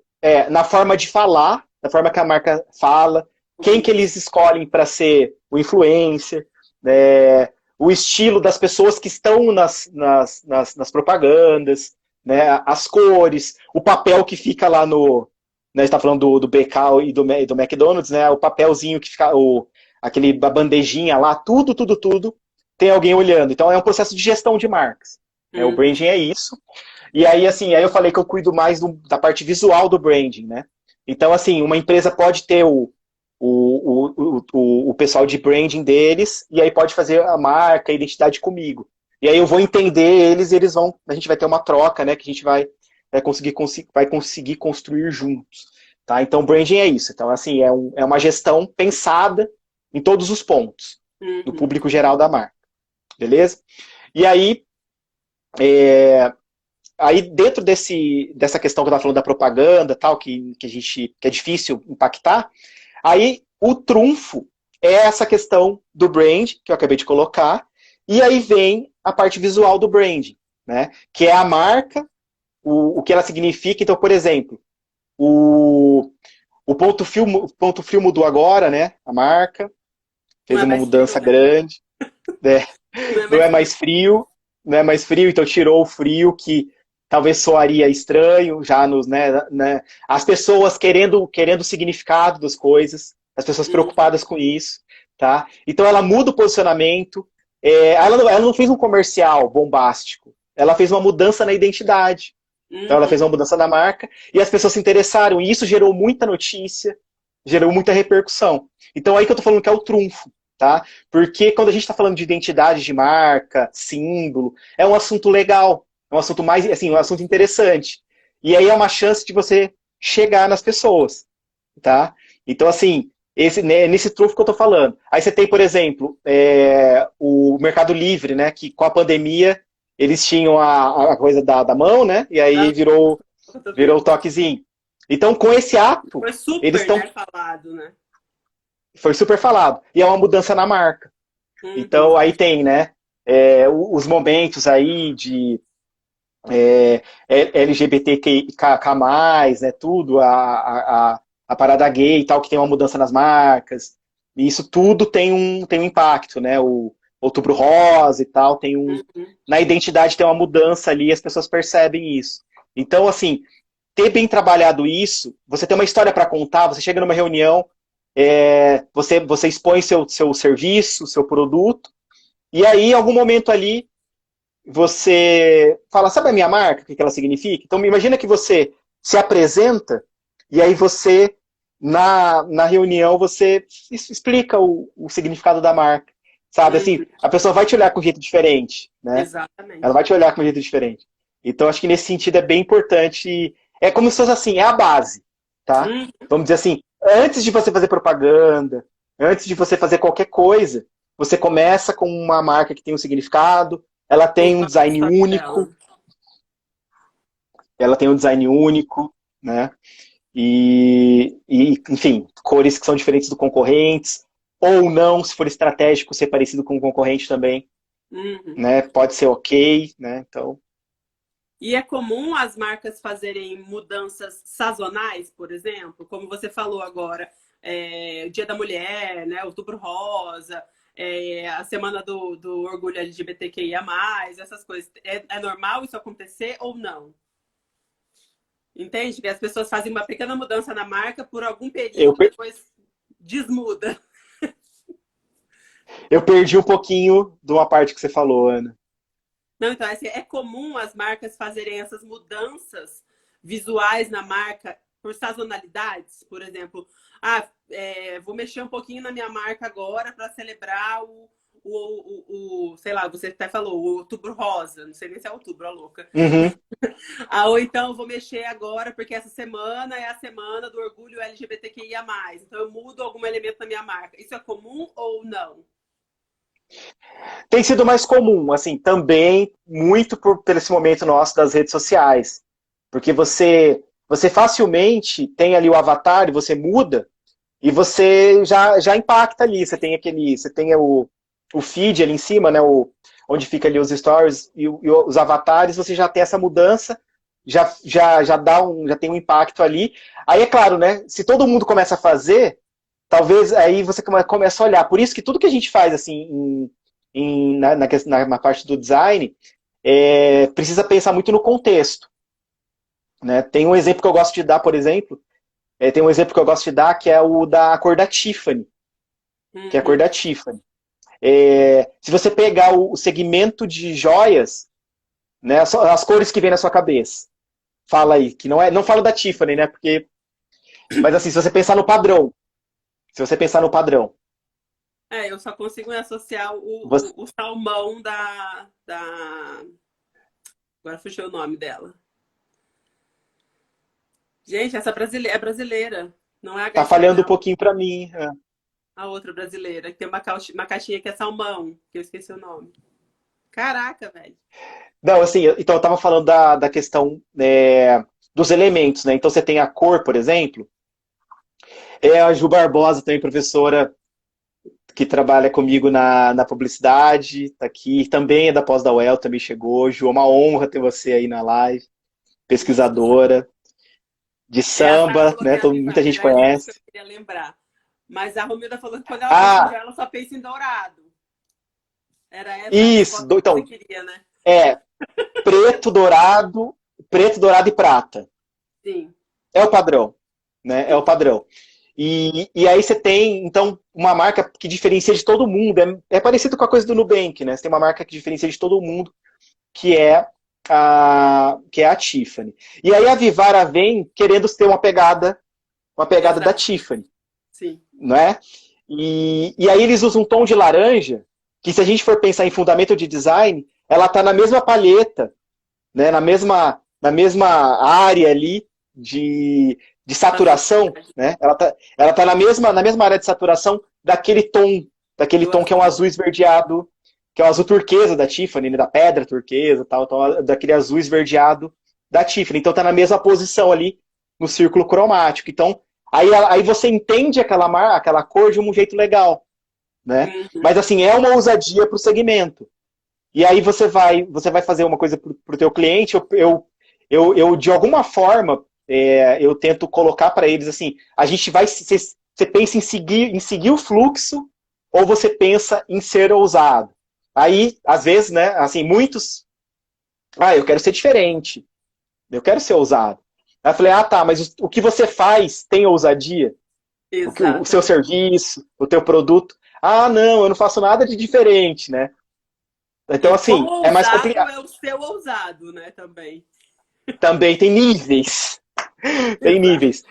na forma de falar, na forma que a marca fala, quem que eles escolhem para ser o influencer, o estilo das pessoas que estão nas propagandas, né, as cores, o papel que fica lá no. Né, a gente está falando do BK e do McDonald's, né, o papelzinho que fica, a bandejinha lá, tudo tem alguém olhando. Então é um processo de gestão de marcas. O branding é isso. E aí, assim, aí eu falei que eu cuido mais da parte visual do branding, né? Então, assim, uma empresa pode ter o pessoal de branding deles, e aí pode fazer a marca, a identidade comigo. E aí eu vou entender eles e a gente vai ter uma troca, né? Que a gente vai conseguir construir juntos. Tá? Então, branding é isso. Então, assim, é uma gestão pensada em todos os pontos do público geral da marca. Beleza? E aí, dentro dessa questão que eu estava falando da propaganda, tal, que é difícil impactar, aí o trunfo é essa questão do brand, que eu acabei de colocar, e aí vem a parte visual do branding, né? Que é a marca, o que ela significa. Então, por exemplo, o Ponto Frio mudou agora, né? A marca
não
fez
é
uma
mais frio,
mudança
né?
grande, né?
Não é
Não
mais
é
frio.
mais frio, não é mais frio, então tirou o frio que talvez soaria estranho já né? As pessoas querendo o significado das coisas, as pessoas preocupadas com isso, tá? Então ela muda o posicionamento. Ela não fez um comercial bombástico, ela fez uma mudança na identidade. Então ela fez uma mudança na marca e as pessoas se interessaram e isso gerou muita notícia, gerou muita repercussão. Então aí que eu tô falando que é o trunfo, tá? Porque quando a gente está falando de identidade de marca, símbolo, é um assunto legal, é um assunto mais, assim, um assunto interessante. E aí é uma chance de você chegar nas pessoas, tá? Então, assim, nesse trunfo que eu tô falando. Aí você tem, por exemplo, o Mercado Livre, né? Que com a pandemia eles tinham a coisa da mão, né? E aí virou o toquezinho. Então, com esse ato,
Foi
eles
super,
estão.
né, falado, né?
Foi super falado. E é uma mudança na marca. Então, aí tem, né? Os momentos aí de LGBTQIA+, né? Tudo, a parada gay e tal, que tem uma mudança nas marcas. E isso tudo tem um impacto, né? O Outubro Rosa e tal, na identidade tem uma mudança ali, as pessoas percebem isso. Então, assim, ter bem trabalhado isso, você tem uma história para contar, você chega numa reunião, você expõe seu serviço, seu produto, e aí, em algum momento ali, você fala, sabe a minha marca, o que ela significa? Então, imagina que você se apresenta, e aí você, na reunião, você explica o significado da marca. Sabe, assim, a pessoa vai te olhar com um jeito diferente, né? Ela
Exatamente.
vai te olhar com um jeito diferente. Então, acho que nesse sentido é bem importante. É como se fosse assim, é a base, tá? Vamos dizer assim, antes de você fazer propaganda, antes de você fazer qualquer coisa, você começa com uma marca que tem um significado, ela tem um
Contar a
design
história dela.
único, ela tem um design único, né? Enfim, cores que são diferentes do concorrentes, ou não, se for estratégico, ser parecido com o concorrente também, né? Pode ser ok, né? Então.
E é comum as marcas fazerem mudanças sazonais, por exemplo, como você falou agora, o Dia da Mulher, né, Outubro Rosa. a semana do orgulho LGBTQIA+, essas coisas. É normal isso acontecer ou não? Entende? Que as pessoas fazem uma pequena mudança na marca por algum
Eu,
período,
per-
depois desmuda.
eu perdi um pouquinho de uma parte que você falou, Ana.
Não, então, assim, é comum as marcas fazerem essas mudanças visuais na marca por sazonalidades, por exemplo, vou mexer um pouquinho na minha marca agora para celebrar sei lá, você até falou, o outubro rosa, não sei nem se é outubro, a louca.
Uhum.
Ou então vou mexer agora porque essa semana é a semana do orgulho LGBTQIA+. Então eu mudo algum elemento na minha marca. Isso é comum ou não?
Tem sido mais comum, assim, também muito por esse momento nosso das redes sociais. Porque você facilmente tem ali o avatar e você muda e você já impacta ali. Você tem o feed ali em cima, né? Onde fica ali os stories e os avatares, você já tem essa mudança, já tem um impacto ali. Aí é claro, né? Se todo mundo começa a fazer, talvez aí você começa a olhar. Por isso que tudo que a gente faz assim na parte do design precisa pensar muito no contexto. Né? Tem um exemplo que eu gosto de dar, por exemplo, tem um exemplo que eu gosto de dar que é o da cor da Tiffany, que é a cor da Tiffany. Se você pegar o segmento de joias, né, as cores que vem na sua cabeça, fala aí, que não falo da Tiffany, né, porque, mas assim, se você pensar no padrão,
Eu só consigo associar
você,
o salmão da. Agora fugiu o nome dela. Gente, essa é brasileira. Não é a
tá
gatinha,
falhando um
não.
pouquinho para mim.
A outra brasileira, que tem uma caixinha que é salmão, que eu esqueci o nome. Caraca, velho.
Não, assim, então eu tava falando da questão dos elementos, né? Então você tem a cor, por exemplo. A Ju Barbosa, também professora que trabalha comigo na publicidade, tá aqui. Também é da pós da UEL, também chegou. Ju, é uma honra ter você aí na live.
Isso.
Pesquisadora de
A Sara
samba,
falou que
né?
é a Viva,
Muita gente
era isso que eu
conhece.
queria lembrar. Mas a Romilda falou que quando ela pensa em
Ah,
joia, ela só pensa em dourado. Era essa a
isso.
resposta que você
Então,
queria, né?
é preto, dourado e prata.
Sim.
É o padrão, né? É o
Sim.
padrão. E aí você tem, então, uma marca que diferencia de todo mundo. É parecido com a coisa do Nubank, né? Você tem uma marca que diferencia de todo mundo, que é a Tiffany. E aí a Vivara vem querendo ter uma pegada da
Exato.
Tiffany,
Sim.
não é? E aí eles usam um tom de laranja, que se a gente for pensar em fundamento de design, ela está na mesma palheta, né? Na mesma área ali de saturação, né? Ela tá na mesma área de saturação daquele tom que é um
Azul.
azul esverdeado, que é o azul turquesa da Tiffany, né? Da pedra turquesa, tal, então, daquele azul esverdeado da Tiffany. Então tá na mesma posição ali no círculo cromático. Então aí você entende aquela cor de um jeito legal, né?
Uhum.
Mas assim é uma ousadia para o segmento. E aí você vai fazer uma coisa para o teu cliente, eu de alguma forma, eu tento colocar para eles assim, a gente vai, você pensa em seguir o fluxo ou você pensa em ser ousado? Aí, às vezes, né, assim, muitos, eu quero ser diferente, eu quero ser ousado. Aí eu falei, tá, mas o que você faz tem ousadia? O seu
Exatamente.
serviço, o teu produto? Não, eu não faço nada de diferente, né? Então,
E quão
assim, é mais
ousado
complicado.
é o seu ousado, né? Também.
Também tem níveis. Tem
Exato.
níveis.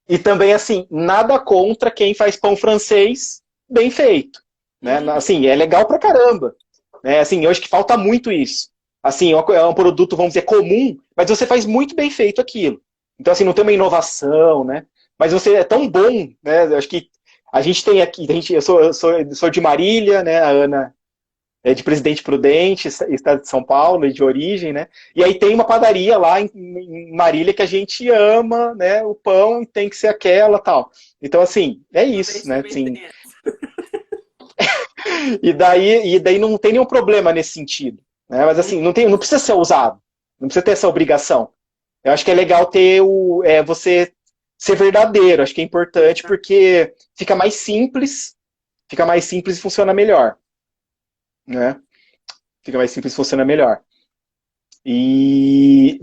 E também, assim, nada contra quem faz pão francês bem feito. Né?
Uhum.
Assim, é legal pra caramba. Né? Assim, eu acho que falta muito isso. Assim, é um produto, vamos dizer, comum, mas você faz muito bem feito aquilo. Então, assim, não tem uma inovação, né? Mas você é tão bom, né? Eu acho que a gente tem aqui, eu sou de Marília, né? A Ana de Presidente Prudente, estado de São Paulo, de origem, né? E aí tem uma padaria lá em Marília que a gente ama, né? O pão tem que ser aquela, tal. Então assim, é isso,
Prudente
né?
também
Assim,
tem essa.
e daí não tem nenhum problema nesse sentido, né? Mas assim, não precisa ser ousado, não precisa ter essa obrigação. Eu acho que é legal ter você ser verdadeiro, acho que é importante
Exato.
porque fica mais simples fica mais simples e funciona melhor, né? Fica mais simples e funciona melhor.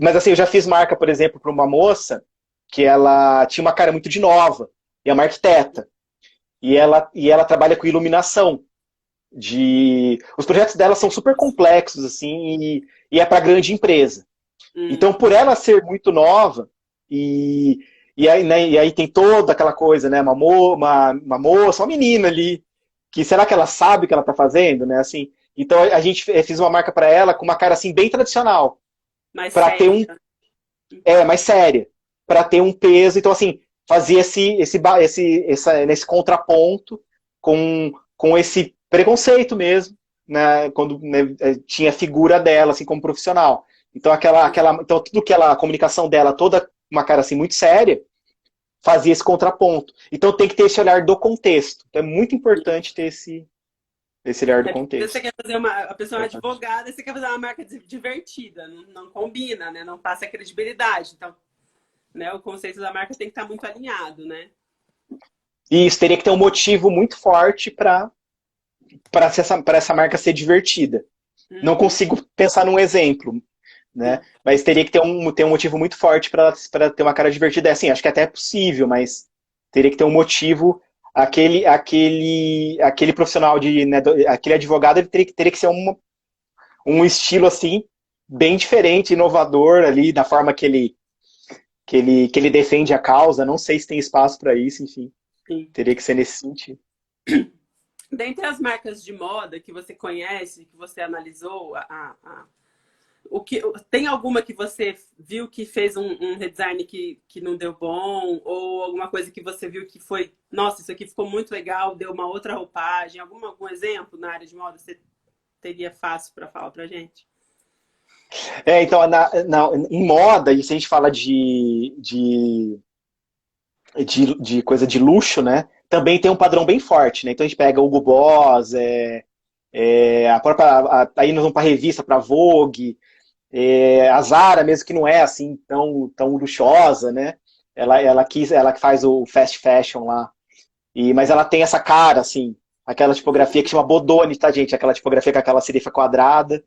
Mas assim, eu já fiz marca, por exemplo, para uma moça que ela tinha uma cara muito de nova, e é uma arquiteta. E ela trabalha com iluminação. Os projetos dela são super complexos, assim, e é para grande empresa. Então, por ela ser muito nova, e aí tem toda aquela coisa, né? Uma moça, uma menina ali, que será que ela sabe o que ela está fazendo, né? Assim, então a gente fez uma marca para ela com uma cara assim bem tradicional,
Mais
para ter
séria.
mais séria, para ter um peso. Então assim, fazia nesse contraponto com esse preconceito mesmo, né? Quando, né, tinha a figura dela assim como profissional. Então então tudo que a comunicação dela toda uma cara assim muito séria, fazia esse contraponto. Então tem que ter esse olhar do contexto. Então é muito importante ter esse olhar do
Você
contexto.
quer fazer a pessoa é advogada, você quer fazer uma marca divertida, não combina, né? Não passa a credibilidade. Então, né, o conceito da marca tem que estar muito alinhado, né?
E isso teria que ter um motivo muito forte para essa marca ser divertida. Não consigo pensar num exemplo, né? Mas teria que ter um motivo muito forte para ter uma cara divertida. É assim, acho que até é possível, mas teria que ter um motivo. Aquele profissional né, aquele advogado, ele teria que ser um estilo assim bem diferente, inovador ali na forma que ele defende a causa. Não sei se tem espaço para isso, enfim.
Sim.
Teria que ser nesse sentido.
Dentre as marcas de moda que você conhece, que você analisou, tem alguma que você viu que fez um redesign que não deu bom? Ou alguma coisa que você viu que foi, nossa, isso aqui ficou muito legal, deu uma outra roupagem? Algum exemplo na área de moda você teria fácil para falar pra gente?
Então, em moda, e se a gente fala de coisa de luxo, né? Também tem um padrão bem forte, né? Então a gente pega Hugo Boss, a própria. Aí nós vamos para revista, para Vogue, a Zara, mesmo que não é assim tão luxuosa, né? Ela que faz o fast fashion lá. Mas ela tem essa cara, assim, aquela tipografia que chama Bodoni, tá, gente? Aquela tipografia com aquela serifa quadrada.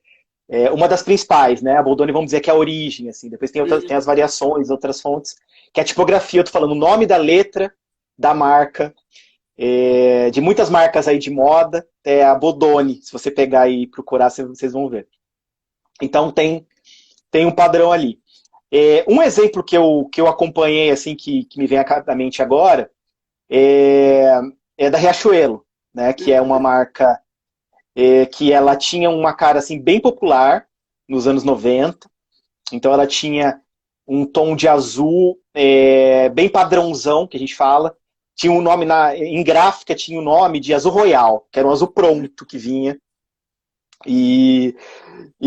Uma das principais, né? A Bodoni, vamos dizer que é a origem, assim. Depois tem as variações, outras fontes, que é a tipografia, eu tô falando o nome da letra da marca, de muitas marcas aí de moda, é a Bodoni. Se você pegar e procurar, vocês vão ver. Então tem um padrão ali. Um exemplo que eu acompanhei, assim, que me vem à mente agora, é da Riachuelo, né? Que é uma marca que ela tinha uma cara assim bem popular nos anos 90. Então ela tinha um tom de azul bem padrãozão, que a gente fala. Tinha um nome em gráfica, tinha o nome de azul royal, que era um azul pronto que vinha. E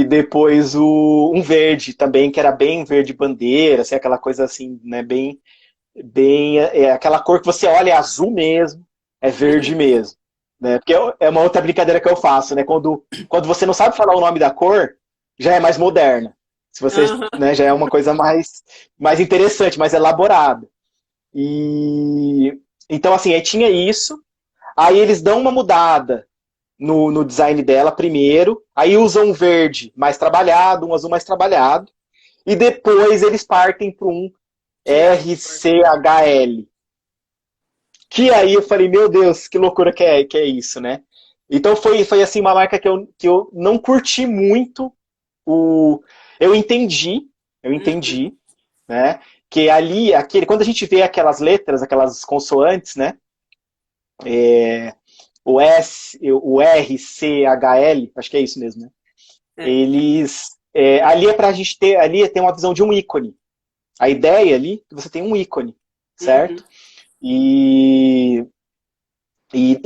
depois um verde também, que era bem verde bandeira, assim, aquela coisa assim, né, bem aquela cor que você olha é azul mesmo, é verde mesmo. Né? Porque é uma outra brincadeira que eu faço, né? Quando você não sabe falar o nome da cor, já é mais moderna. Se você, né, já é uma coisa mais interessante, mais elaborada. Então, assim, aí tinha isso. Aí eles dão uma mudada no design dela primeiro. Aí usam um verde mais trabalhado, um azul mais trabalhado. E depois eles partem para um RCHL. Que aí eu falei, meu Deus, que loucura que é isso, né? Então foi assim uma marca que eu não curti muito. Eu entendi, né? Que ali, quando a gente vê aquelas letras, aquelas consoantes, né? O R, C, H, L, acho que é isso mesmo, né? Eles. Ali é pra gente ter, ali tem uma visão de um ícone. A ideia ali é que você tem um ícone, certo? E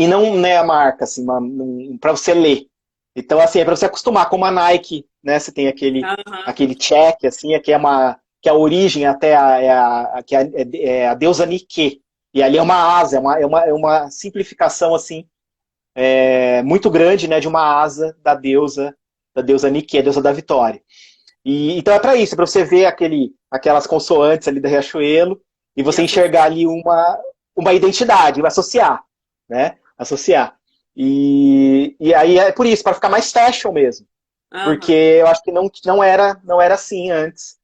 não é a marca, assim, para você ler. Então, assim, é para você acostumar, como a Nike, né? Você tem aquele check, assim, que é a origem até que é a deusa Nike. E ali é uma asa, é uma simplificação, assim, muito grande, né? De uma asa da deusa Nike, a deusa da vitória. Então é para isso, é para você ver aquelas consoantes ali da Riachuelo e você enxergar ali uma identidade, associar, né? Associar. E aí é por isso, para ficar mais fashion mesmo. Porque
Aham.
eu acho que não era assim antes.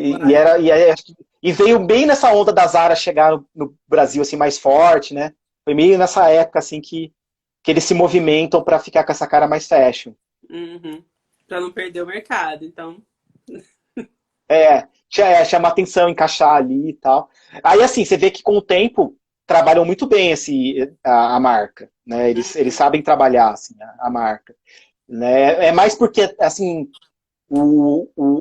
Uai.
E veio bem nessa onda da Zara chegar no Brasil assim mais forte, né? Foi meio nessa época assim que eles se movimentam para ficar com essa cara mais fashion.
Uhum. Pra não perder o mercado, então.
Chamar atenção, encaixar ali e tal. Aí assim, você vê que com o tempo trabalham muito bem a marca, né? Eles
Uhum.
sabem trabalhar assim, a marca, né? É mais porque assim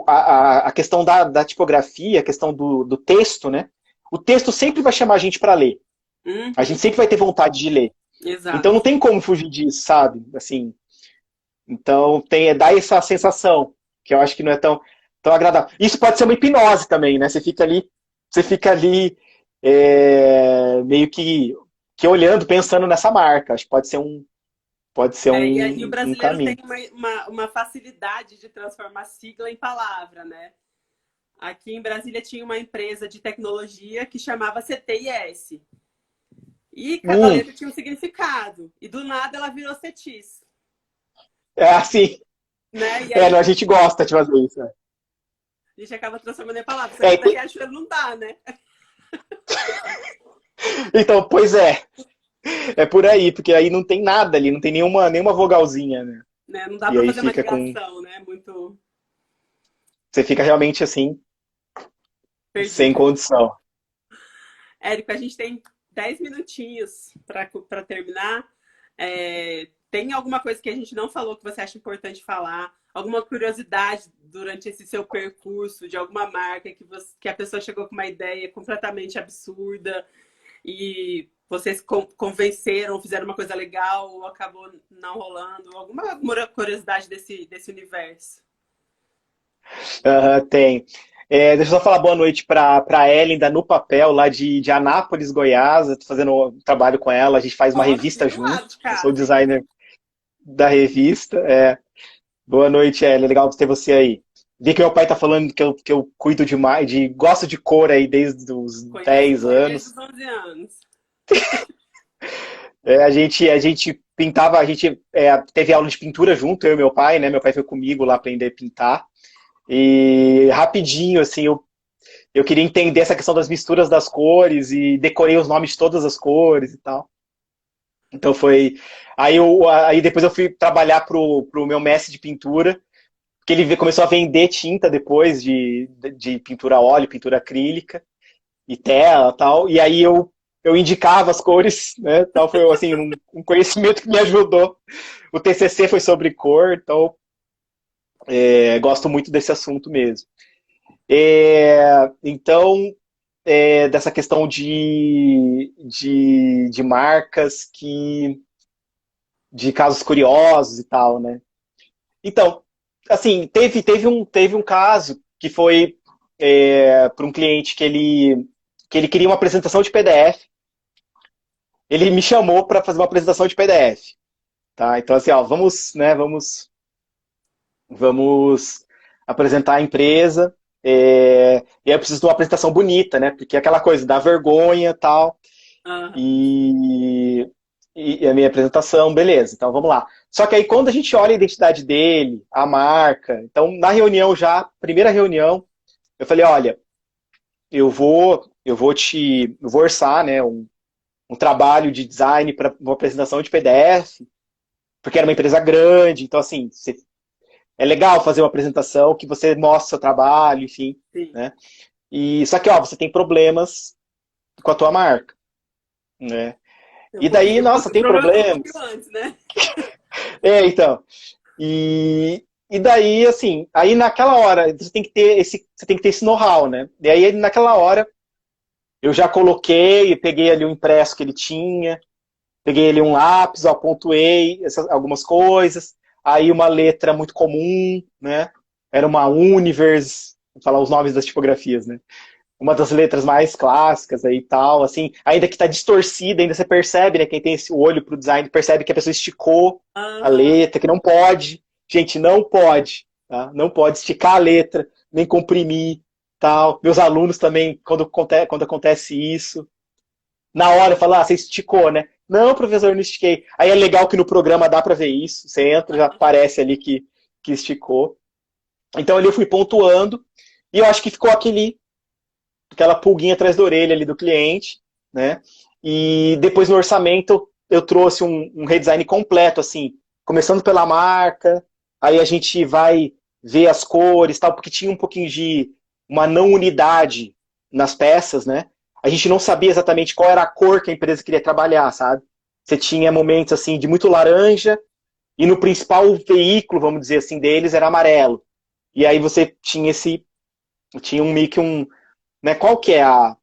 a questão da tipografia, a questão do texto, né? O texto sempre vai chamar a gente para ler. A
Uhum.
gente sempre vai ter vontade de ler. Então
Exato.
não tem como fugir disso, sabe? Assim, então dá essa sensação que eu acho que não é tão agradável. Isso pode ser uma hipnose também, né? Você fica ali meio que olhando, pensando nessa marca. Acho que pode ser
E o
um
brasileiro tem
caminho.
uma facilidade de transformar sigla em palavra, né? Aqui em Brasília tinha uma empresa de tecnologia que chamava CTIS. E cada
Hum,
letra tinha um significado. E do nada ela virou CETIS.
é assim.
Né? E
Não,
aí
a gente gosta de fazer isso. Né?
a gente acaba transformando em palavra. Só que
É,
da Riachuelo não dá, né?
então, pois é. É por aí, porque aí não tem nada ali, não tem nenhuma vogalzinha, né?
Né? Não dá
E
para
aí
fazer uma
fica com.
ligação, né? Muito
Você fica realmente assim, sem
perdido.
condição.
Érico, a gente tem 10 minutinhos para terminar. Tem alguma coisa que a gente não falou que você acha importante falar? Alguma curiosidade durante esse seu percurso de alguma marca que a pessoa chegou com uma ideia completamente absurda e vocês convenceram, fizeram uma coisa legal ou acabou não rolando? Alguma curiosidade desse universo?
Tem. Deixa eu só falar boa noite para Ellen, da No Papel, lá de Anápolis, Goiás. Eu tô fazendo um trabalho com ela, a gente faz uma
Ó, aqui
revista
do
junto.
lado de
Eu sou o
casa, hein?
designer da revista. Boa noite, Ellen. Legal ter você aí. Vi que meu pai tá falando que eu cuido demais, gosto de cor aí desde os
Conheço
10
você desde
anos.
os 11 anos.
A gente pintava, a gente teve aula de pintura junto, eu e meu pai, né? Meu pai foi comigo lá aprender a pintar. E rapidinho, assim, eu queria entender essa questão das misturas das cores e decorei os nomes de todas as cores e tal. Então foi. Aí depois eu fui trabalhar pro meu mestre de pintura, que ele começou a vender tinta depois de pintura a óleo, pintura acrílica e tela e tal. E aí eu indicava as cores, né? Tal, foi assim, um conhecimento que me ajudou. O TCC foi sobre cor, então gosto muito desse assunto mesmo. Então, dessa questão de marcas de casos curiosos e tal, né? Então, assim, teve um caso que foi para um cliente que ele queria uma apresentação de PDF. Ele me chamou para fazer uma apresentação de PDF, tá? Então, assim, ó, vamos apresentar a empresa. E aí eu preciso de uma apresentação bonita, né? Porque é aquela coisa dá vergonha e tal.
Aham.
E, e a minha apresentação, beleza, então vamos lá. Só que aí quando a gente olha a identidade dele, a marca, então na reunião já, primeira reunião, eu falei, olha, eu vou orçar, né, um trabalho de design para uma apresentação de PDF, porque era uma empresa grande, então assim, é legal fazer uma apresentação que você mostra o seu trabalho, enfim,
Sim.
né? E só que ó, você tem problemas com a tua marca, né?
Um
E daí,
pouquinho,
nossa,
os
tem
problemas são um pouquinho
problemas.
antes, né?
Então. E daí, assim, aí naquela hora você tem que ter esse know-how, né? E aí naquela hora eu já coloquei, peguei ali o impresso que ele tinha, peguei ali um lápis, ó, pontuei algumas coisas, aí uma letra muito comum, né? Era uma Univers, vou falar os nomes das tipografias, né? Uma das letras mais clássicas aí e tal, assim, ainda que tá distorcida, ainda você percebe, né? Quem tem esse olho pro design percebe que a pessoa esticou a
Aham.
letra, que não pode. Gente, não pode, tá? Não pode esticar a letra, nem comprimir, tal. Meus alunos também, quando acontece isso. na hora fala, ah, você esticou, né? Não, professor, não estiquei. Aí é legal que no programa dá pra ver isso. Você entra, já aparece ali que esticou. Então ali eu fui pontuando e eu acho que ficou aquela pulguinha atrás da orelha ali do cliente, né? E depois no orçamento eu trouxe um redesign completo, assim, começando pela marca, aí a gente vai ver as cores, tal, porque tinha um pouquinho de uma não unidade nas peças, né? A gente não sabia exatamente qual era a cor que a empresa queria trabalhar, sabe? Você tinha momentos assim de muito laranja e no principal veículo, vamos dizer assim, deles era amarelo. E aí você tinha um meio que um, né? Qual que é a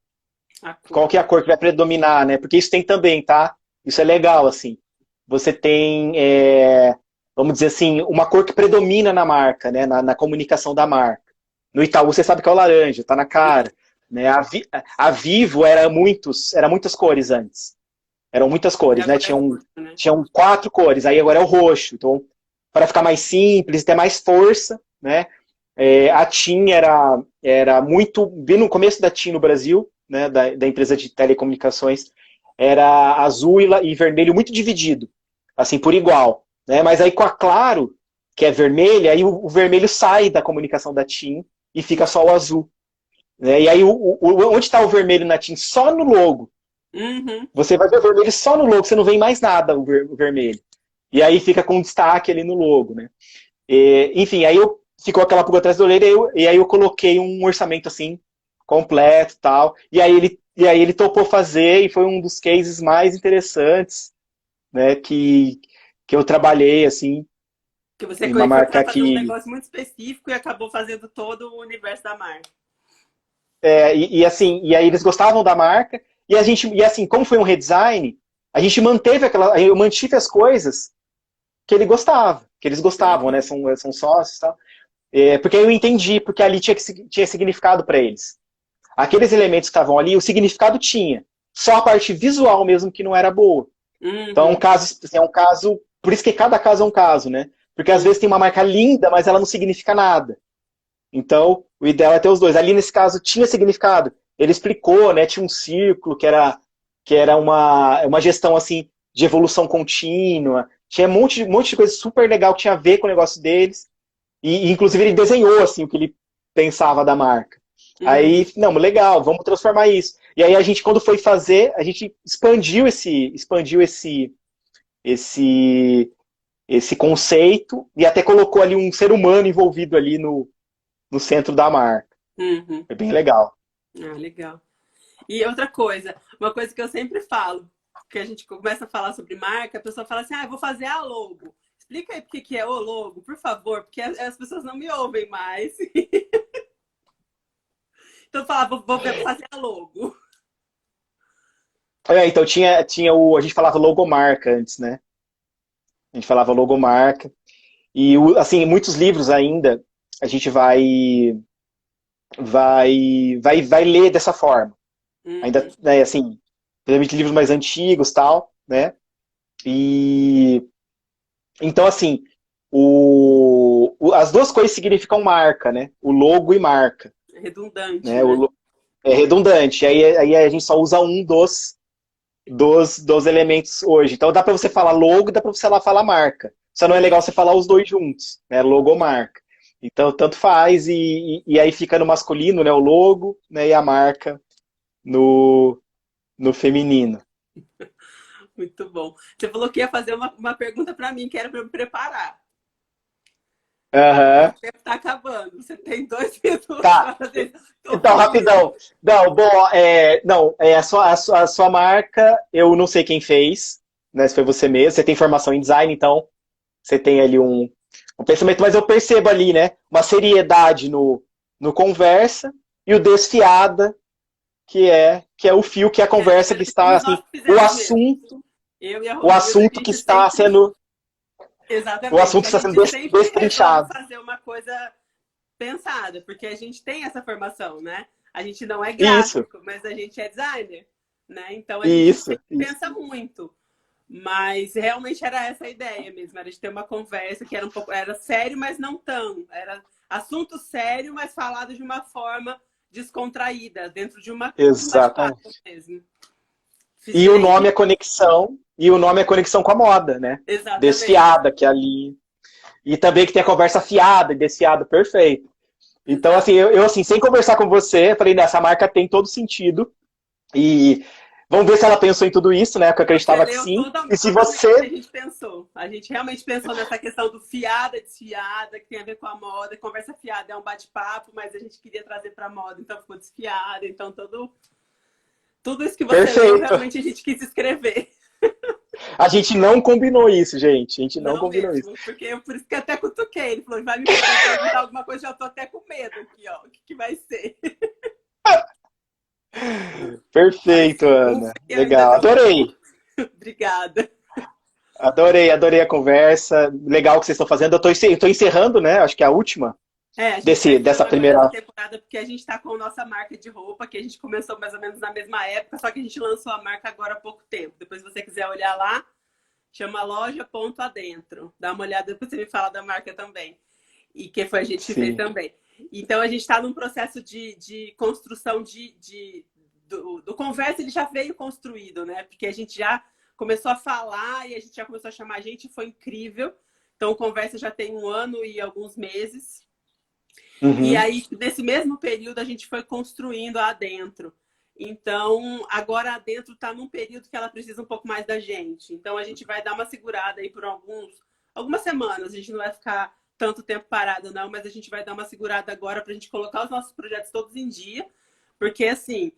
cor que vai predominar, né? Porque isso tem também, tá? Isso é legal, assim. Você tem, vamos dizer assim, uma cor que predomina na marca, né? Na comunicação da marca. No Itaú você sabe que é o laranja, tá na cara. Né? A Vivo era muitas cores antes. Eram muitas
E
cores, né?
agora é roxo, né?
Tinham 4 cores, aí agora é o roxo. Então, para ficar mais simples, ter mais força, né? A TIM era muito, bem no começo da TIM no Brasil, né, da empresa de telecomunicações, era azul e vermelho muito dividido, assim, por igual. Né? Mas aí com a Claro, que é vermelha, aí o vermelho sai da comunicação da TIM e fica só o azul. Né? E aí onde está o vermelho na TIM? Só no logo.
Uhum.
Você vai ver o vermelho só no logo, você não vê mais nada o vermelho. E aí fica com destaque ali no logo, né? Enfim, aí ficou aquela pulga atrás da orelha e aí eu coloquei um orçamento assim, completo e tal. E aí ele topou fazer e foi um dos cases mais interessantes, né, que eu trabalhei, assim,
Que você
em uma
foi
marca
para fazer um
que...
negócio muito específico e acabou fazendo todo o universo da marca.
Assim, e aí eles gostavam da marca, e assim, como foi um redesign, a gente eu mantive as coisas que eles gostavam, né,
Uhum.
são sócios e tal. Porque eu entendi, porque ali tinha significado para eles. Aqueles elementos que estavam ali, o significado tinha. Só a parte visual mesmo que não era boa. Então
Uhum.
é um caso, por isso que cada caso é um caso, né? Porque às
Sim.
vezes tem uma marca linda, mas ela não significa nada. Então, o ideal é ter os dois. Ali nesse caso tinha significado. Ele explicou, né? Tinha um círculo que era uma gestão assim de evolução contínua. Tinha um monte de coisa super legal que tinha a ver com o negócio deles. E inclusive ele desenhou assim o que ele pensava da marca.
Uhum.
Aí, não, legal, vamos transformar isso. E aí a gente, quando foi fazer, a gente esse, esse conceito e até colocou ali um ser humano envolvido ali no centro da marca.
Uhum.
É bem legal.
Ah, legal. E outra coisa, uma coisa que eu sempre falo, que a gente começa a falar sobre marca, a pessoa fala assim, ah, eu vou fazer a logo. Explica aí porque que é o logo, por favor, porque as pessoas não me ouvem mais. Então eu falava, vou fazer a logo.
Então a gente falava logomarca antes, né? A gente falava logomarca. E assim, muitos livros ainda a gente vai ler dessa forma. Ainda,
Uhum.
né, assim, principalmente livros mais antigos, tal, né? E então assim, as duas coisas significam marca, né? O logo e marca,
É redundante,
né?
né?
É redundante. Aí a gente só usa um dos elementos hoje. Então dá para você falar logo, dá para você falar marca. Só não é legal você falar os dois juntos, né? Logomarca. Então tanto faz e aí fica no masculino, né? O logo, né? E a marca no, no feminino.
Muito bom. Você falou que ia fazer uma pergunta para mim, que era para eu me preparar.
Aham.
O tempo está acabando. Você tem 2 minutos
Tá.
para fazer. Estou
Então,
feliz.
rapidão. Não, bom, não, a sua marca, eu não sei quem fez, né? Se foi você mesmo. Você tem formação em design, então você tem ali um pensamento, mas eu percebo ali, né? Uma seriedade no conversa e o desfiada, que é o fio, que é a conversa que está,
Somos nós
assim,
que fizemos mesmo. Eu e a
o
Romilda, a
assunto que
gente
está
sempre.
sendo, o
Exatamente.
assunto
A
está sendo
gente sempre resolve
destrinchado.
fazer uma coisa pensada, porque a gente tem essa formação, né? A gente não é
Isso,
gráfico, mas a gente é designer, né? Então a gente
isso,
sempre
isso.
pensa muito. Mas realmente era essa a ideia mesmo, era de ter uma conversa que era um pouco, era sério, mas não tão. Era assunto sério, mas falado de uma forma descontraída, dentro de um
Exatamente.
bate-papo mesmo.
E o nome é conexão, com a moda, né?
Exatamente.
Desfiada, que é ali. E também que tem a conversa fiada e desfiada, perfeito. Então, assim, eu assim, sem conversar com você, falei, nessa marca tem todo sentido. E vamos ver se ela pensou em tudo isso, né? Porque eu acreditava que sim. E se
Totalmente o que a
você.
gente pensou. A gente realmente pensou nessa questão do fiada, desfiada, que tem a ver com a moda. Conversa fiada é um bate-papo, mas a gente queria trazer para moda, então ficou desfiada. Então, tudo isso que você leu,
Perfeito.
realmente a gente quis escrever.
A gente não combinou isso, gente. A gente não combinou
mesmo,
isso.
porque por isso que eu até cutuquei. Ele falou, vai me perguntar alguma coisa, já tô até com medo aqui, ó. O que vai ser?
Perfeito, Ana. Legal.
Não...
Adorei.
Obrigada.
Adorei a conversa. Legal que vocês estão fazendo. Eu tô encerrando, né? Acho que é a última
A gente
dessa primeira
temporada, porque a gente está com a nossa marca de roupa, que a gente começou mais ou menos na mesma época, só que a gente lançou a marca agora há pouco tempo. Depois, se você quiser olhar lá, chama loja.adentro. Dá uma olhada, depois você me fala da marca também. E que foi a gente que fez também. Então, a gente está num processo de construção do Conversa, ele já veio construído, né? Porque a gente já começou a falar e a gente já começou a chamar gente, foi incrível. Então, o Conversa já tem 1 ano e alguns meses. Uhum. E aí, nesse mesmo período, a gente foi construindo adentro. Então, agora adentro está num período que ela precisa um pouco mais da gente. Então, a gente vai dar uma segurada aí por algumas semanas. A gente não vai ficar tanto tempo parado, não, mas a gente vai dar uma segurada agora para a gente colocar os nossos projetos todos em dia. Porque, assim,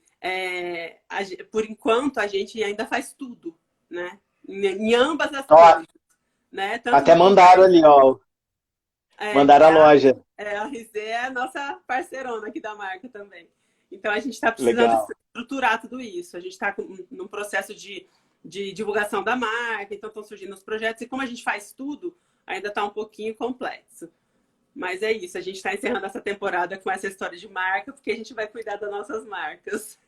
por enquanto, a gente ainda faz tudo, né? Em ambas as coisas. Né? Tanto
até mandaram ali, ó. Mandaram a loja.
A RZ é a nossa parceirona aqui da marca também. Então, a gente está precisando estruturar tudo isso. A gente está num processo de divulgação da marca, então estão surgindo os projetos. E como a gente faz tudo, ainda está um pouquinho complexo. Mas é isso, a gente está encerrando essa temporada com essa história de marca, porque a gente vai cuidar das nossas marcas.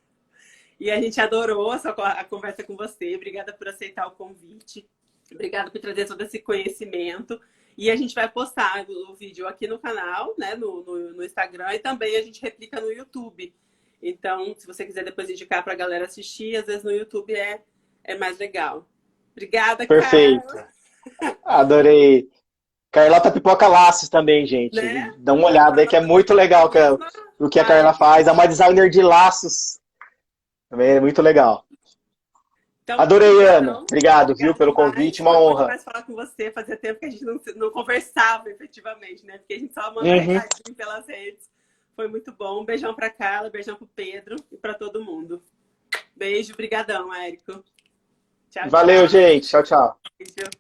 E a gente adorou a conversa com você. Obrigada por aceitar o convite. Obrigada por trazer todo esse conhecimento. E a gente vai postar o vídeo aqui no canal, né, no Instagram, e também a gente replica no YouTube. Então, se você quiser depois indicar para a galera assistir, às vezes no YouTube é mais legal. Obrigada,
perfeito. Carla. Adorei. Carlota Pipoca Laços também, gente. Né? Dá uma olhada aí que é muito legal o que a Carla faz. É uma designer de laços. Também é muito legal. Então, adorei, Ana. Obrigado, viu, pelo convite. Uma honra.
Mais falar com você. Fazia tempo que a gente não conversava efetivamente, né? Porque a gente só mandava recadinho pelas redes. Foi muito bom. Um beijão pra Carla, beijão pro Pedro e pra todo mundo. Beijo, brigadão, Érico.
Tchau, valeu, gente. Tchau, tchau.
Beijo.